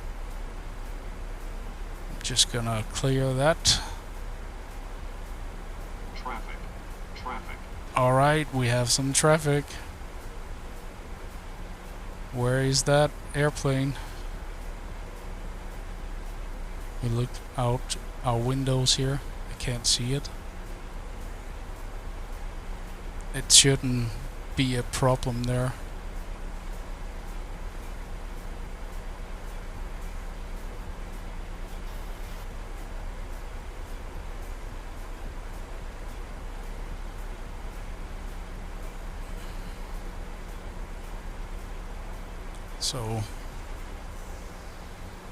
S3: I'm just gonna clear that.
S5: Traffic.
S3: Alright, we have some traffic. Where is that airplane? We look out our windows here. I can't see it. It shouldn't be a problem there. So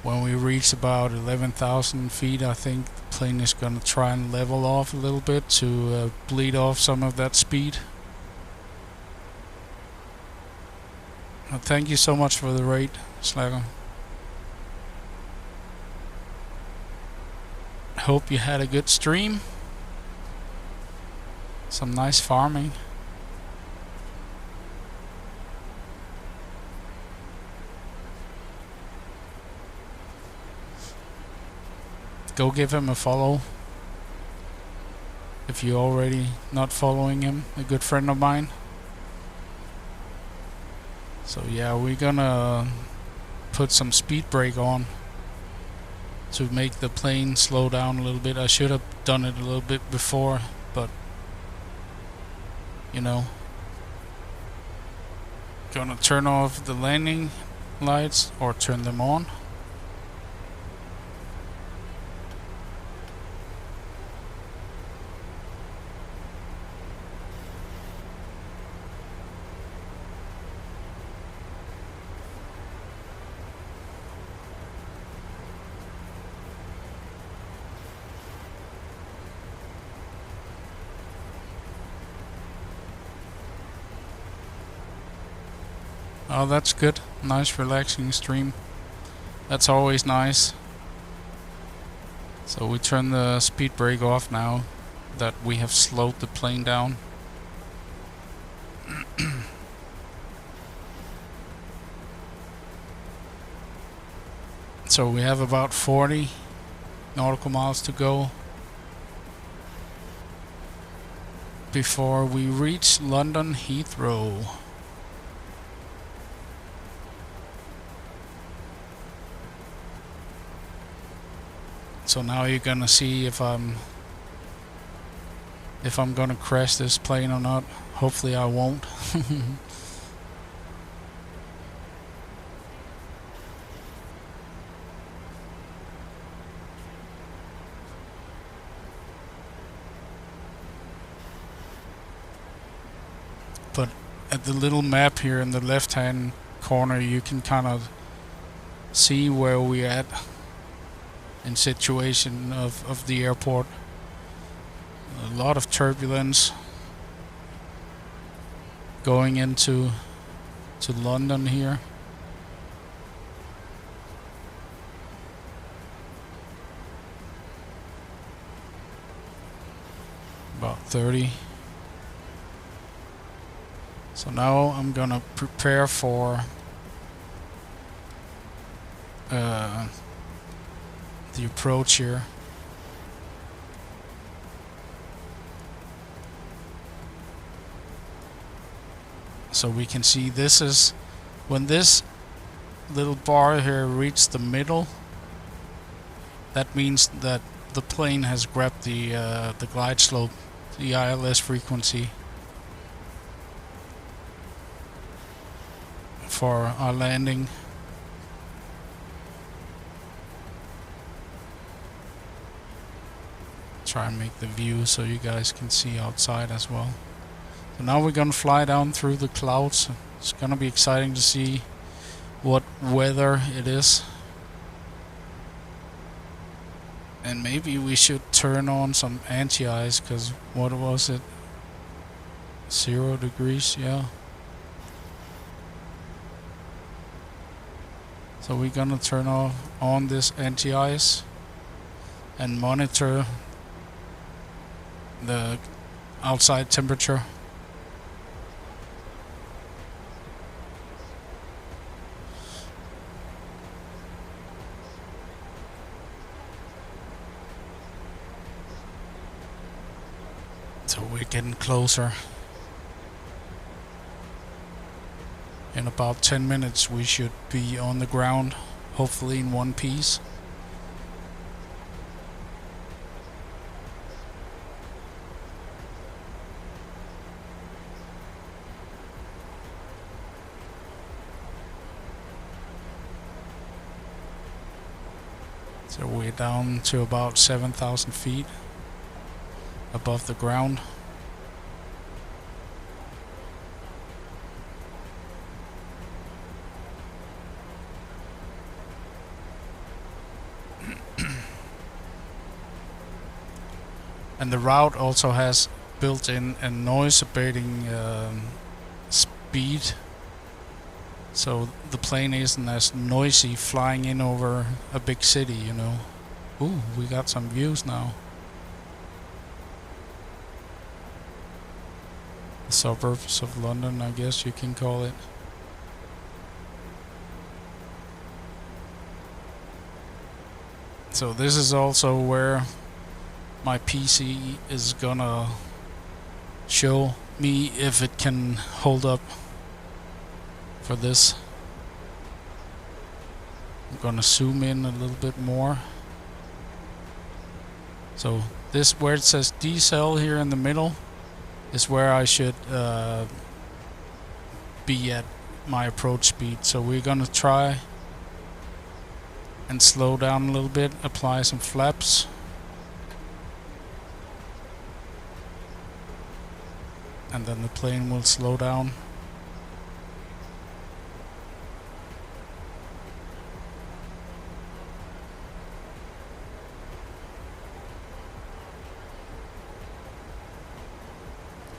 S3: when we reach about 11,000 feet, I think the plane is gonna try and level off a little bit to bleed off some of that speed. Thank you so much for the raid, Slacker. Hope you had a good stream. Some nice farming. Go give him a follow if you're already not following him, a good friend of mine. So yeah, we're gonna put some speed brake on to make the plane slow down a little bit. I should have done it a little bit before, but you know, gonna turn off the landing lights or turn them on. Oh, that's good. Nice relaxing stream. That's always nice. So we turn the speed brake off now that we have slowed the plane down. So we have about 40 nautical miles to go before we reach London Heathrow. So now you're gonna see if I'm gonna crash this plane or not. Hopefully I won't. But at the little map here in the left hand corner you can kind of see where we're at in situation of the airport. A lot of turbulence going into London here. About 30. So now I'm gonna prepare for the approach here. So we can see this is when this little bar here reaches the middle, that means that the plane has grabbed the glide slope, the ILS frequency for our landing. Try and make the view so you guys can see outside as well. So now we're gonna fly down through the clouds. It's gonna be exciting to see what weather it is. And maybe we should turn on some anti-ice, because what was it? 0 degrees, yeah. So we're gonna turn on this anti-ice and monitor the outside temperature. So we're getting closer. In about 10 minutes we should be on the ground, hopefully in one piece. So we're down to about 7,000 feet above the ground. And the route also has built-in a noise abating speed, so the plane isn't as noisy flying in over a big city, you know. Ooh, we got some views now. The suburbs of London, I guess you can call it. So this is also where my PC is gonna show me if it can hold up for this. I'm gonna zoom in a little bit more. So this, where it says decel here in the middle, is where I should be at my approach speed. So we're gonna try and slow down a little bit, apply some flaps. And then the plane will slow down.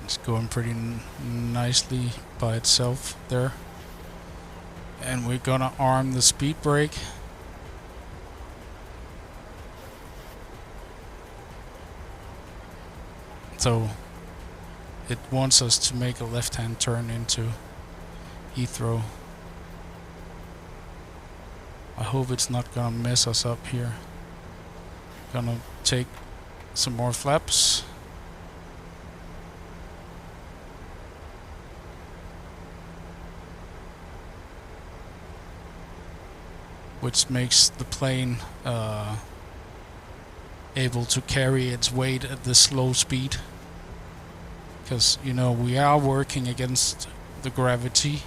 S3: It's going pretty nicely by itself there. And we're gonna arm the speed brake. So it wants us to make a left-hand turn into Heathrow. I hope it's not gonna mess us up here. Gonna take some more flaps. Which makes the plane able to carry its weight at this slow speed. Because, you know, we are working against the gravity.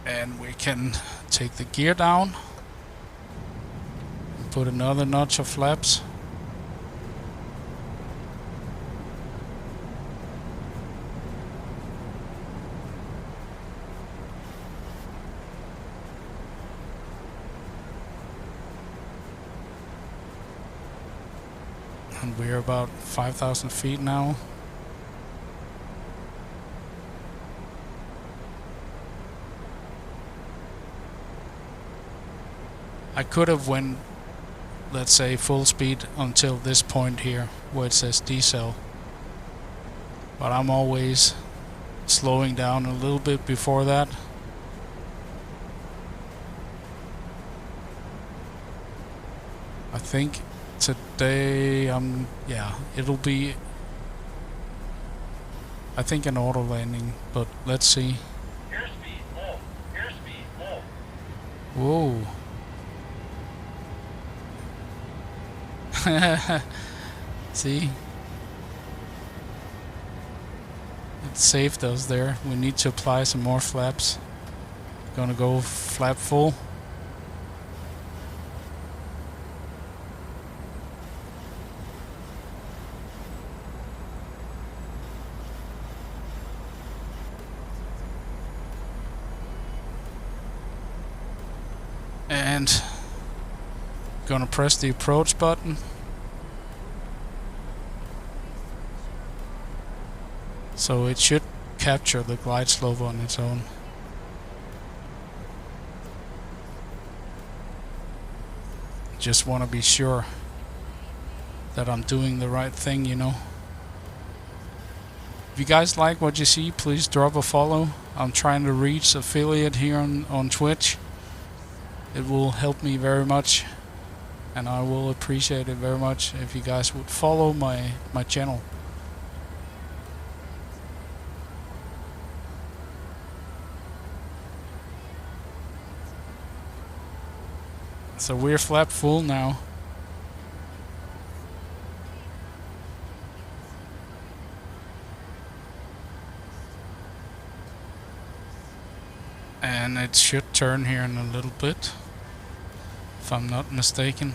S3: And we can take the gear down. And put another notch of flaps. And we're about 5,000 feet now. I could have went, let's say, full speed until this point here where it says decel, but I'm always slowing down a little bit before that. I think today, yeah, it'll be, I think, an auto landing, but let's see.
S4: Airspeed full. Airspeed full.
S3: Whoa. See? It saved us there. We need to apply some more flaps. Gonna go flap full. And gonna press the approach button. So it should capture the glide slope on its own. Just want to be sure that I'm doing the right thing, you know. If you guys like what you see, please drop a follow. I'm trying to reach affiliate here on Twitch. It will help me very much, and I will appreciate it very much if you guys would follow my channel. So we're flap full now. And it should turn here in a little bit, if I'm not mistaken.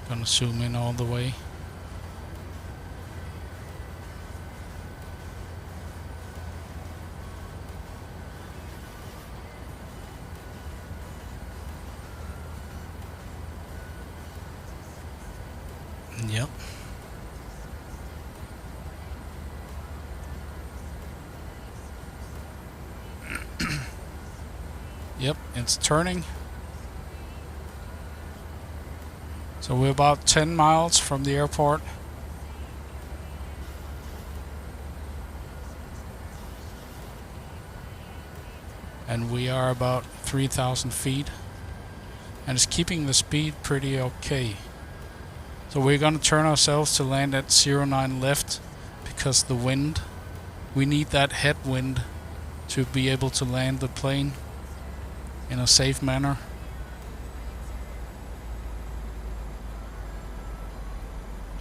S3: Gonna zoom in all the way. Yep. Yep, it's turning. So we're about 10 miles from the airport. And we are about 3,000 feet. And it's keeping the speed pretty okay. So we're gonna turn ourselves to land at 09 left because the wind. We need that headwind to be able to land the plane in a safe manner.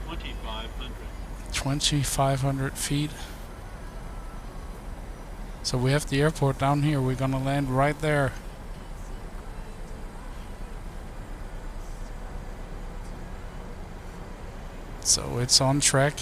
S5: $2,500.
S3: 2,500 feet. So we have the airport down here. We're gonna land right there. So it's on track.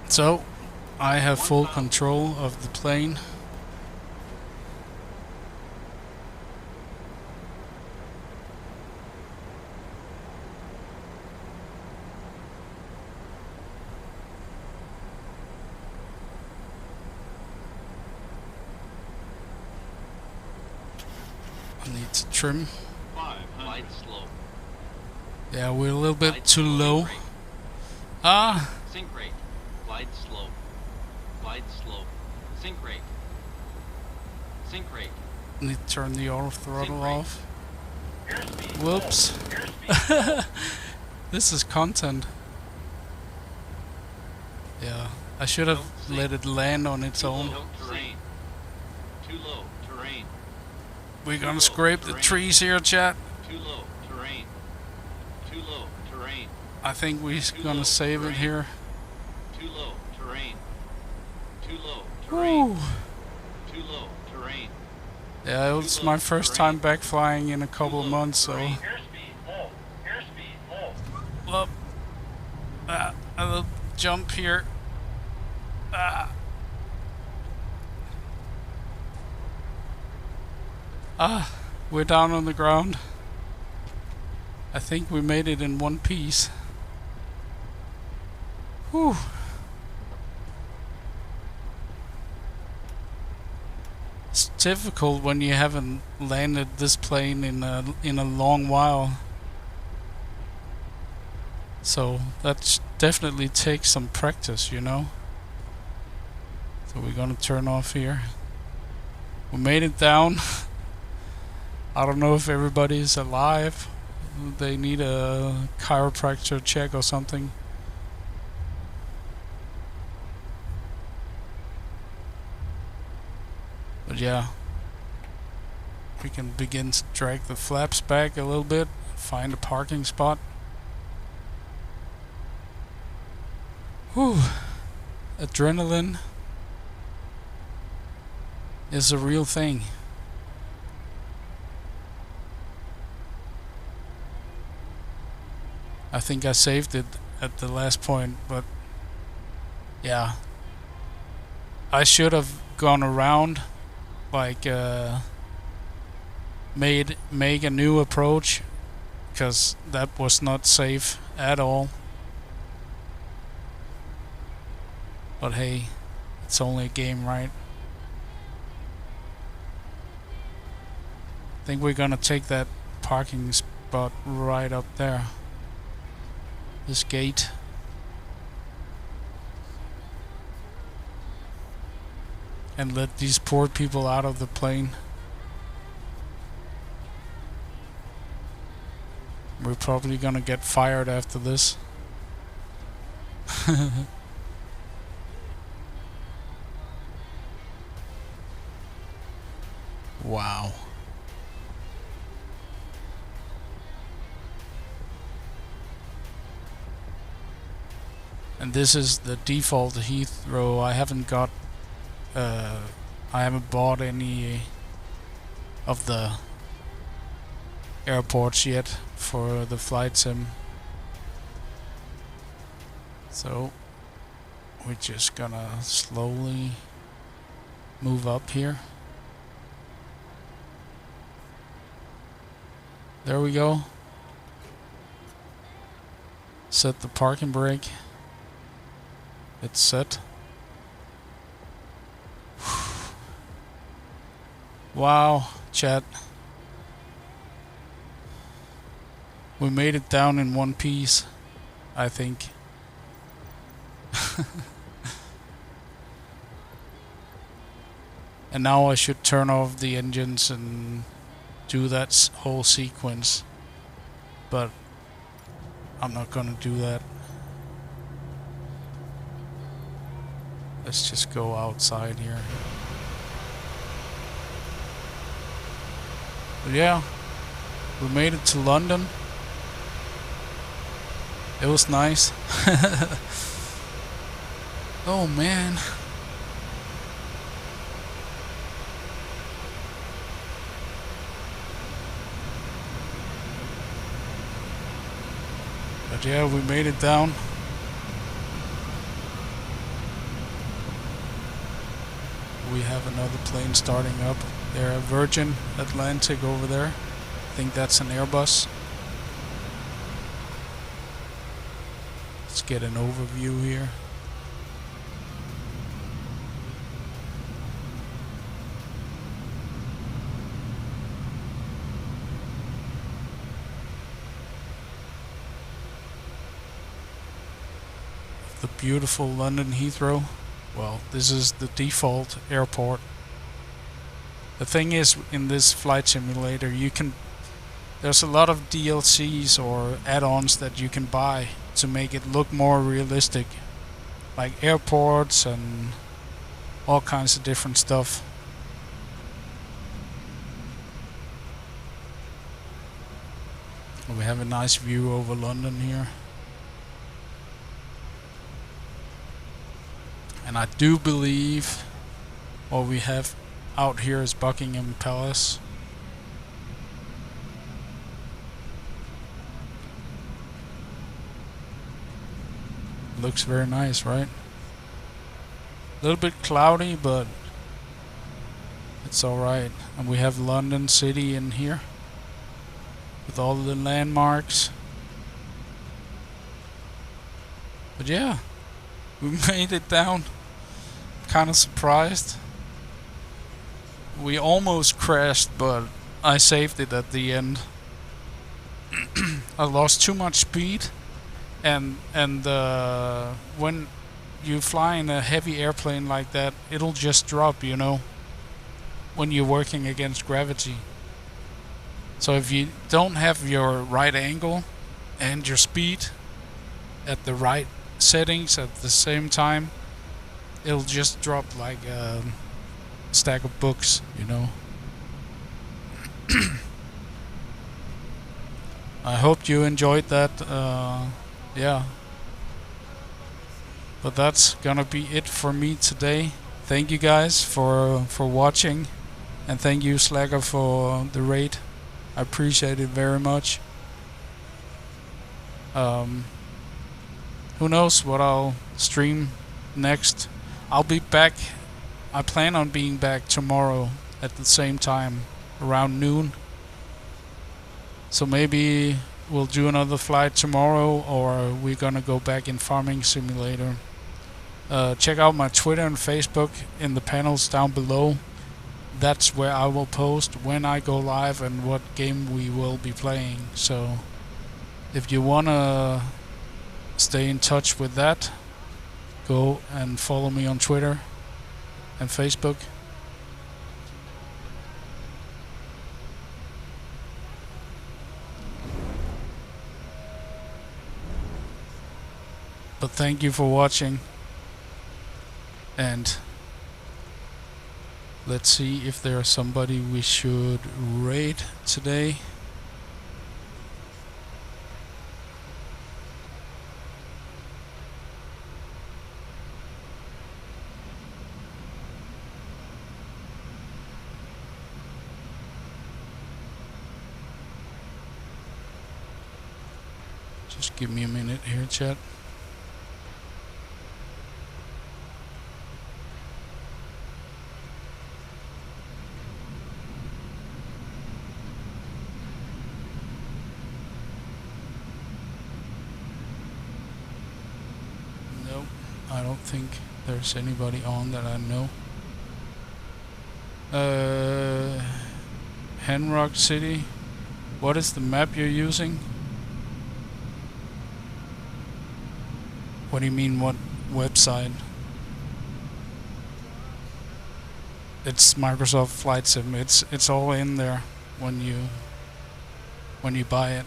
S3: So I have full control of the plane. I need to trim.
S5: 500.
S6: slope.
S3: Yeah, we're a little bit too low. Ah,
S6: Sink rate. Glide slope. Glide slope. Sink rate. Sink rate.
S3: need to turn the auto throttle
S6: rate.
S3: off.
S4: Airspeed
S3: Whoops.
S4: full. Airspeed
S3: This is content. Yeah, I should have
S6: Don't
S3: let it land on its
S6: Too
S3: own.
S6: low terrain. Too low terrain.
S3: We're gonna
S6: low
S3: scrape the
S6: terrain.
S3: trees here, chat.
S6: Too low terrain. Too low terrain.
S3: I think we're
S6: Too
S3: gonna
S6: low
S3: save it
S6: terrain.
S3: here.
S6: Too low terrain. Too low terrain.
S3: Woo.
S6: Too low terrain.
S3: Yeah, it was my first time back flying in a couple of months, so
S6: terrain.
S4: Airspeed full. Airspeed full.
S3: well, a little jump here. We're down on the ground. I think we made it in one piece. Whew. It's difficult when you haven't landed this plane in a long while. So that definitely takes some practice, you know. So we're gonna turn off here. We made it down. I don't know if everybody's alive. They need a chiropractor check or something. But yeah, we can begin to drag the flaps back a little bit, find a parking spot. Whew, adrenaline is a real thing. I think I saved it at the last point, but yeah, I should have gone around, like make a new approach, because that was not safe at all. But hey, it's only a game, right? I think we're gonna take that parking spot right up there. This gate. And let these poor people out of the plane. We're probably gonna get fired after this. Wow. And this is the default Heathrow. I haven't bought any of the airports yet for the flight sim. So we're just gonna slowly move up here. There we go. Set the parking brake. It's set. Wow, chat. We made it down in one piece, I think. And now I should turn off the engines and do that whole sequence. But I'm not gonna do that. Let's just go outside here. But yeah, we made it to London. It was nice. Oh man. But yeah, we made it down. We have another plane starting up. They're a Virgin Atlantic over there. I think that's an Airbus. Let's get an overview here. The beautiful London Heathrow. Well, this is the default airport. The thing is, in this flight simulator, there's a lot of DLCs or add-ons that you can buy to make it look more realistic, like airports and all kinds of different stuff. We have a nice view over London here. And I do believe what we have out here is Buckingham Palace. Looks very nice, right? A little bit cloudy, but it's alright. And we have London City in here with all the landmarks. But yeah, we made it down. Kind of surprised. We almost crashed, but I saved it at the end. I lost too much speed, and when you fly in a heavy airplane like that, it'll just drop, you know, when you're working against gravity. So if you don't have your right angle and your speed at the right settings at the same time, it'll just drop like a stack of books, you know. I hope you enjoyed that. Yeah. But that's gonna be it for me today. Thank you guys for watching, and thank you Slacker for the raid. I appreciate it very much. Who knows what I'll stream next. I'll be back. I plan on being back tomorrow at the same time, around noon. So maybe we'll do another flight tomorrow, or we're gonna go back in Farming Simulator. Check out my Twitter and Facebook in the panels down below. That's where I will post when I go live and what game we will be playing. So if you wanna stay in touch with that, go and follow me on Twitter and Facebook. But thank you for watching, and let's see if there's somebody we should raid today. Just give me a minute here, chat. Nope, I don't think there's anybody on that I know. Henrock City. What is the map you're using? What do you mean, what website? It's Microsoft Flight Sim. It's all in there when you buy it.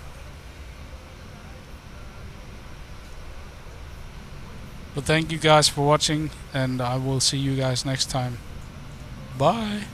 S3: But thank you guys for watching, and I will see you guys next time. Bye.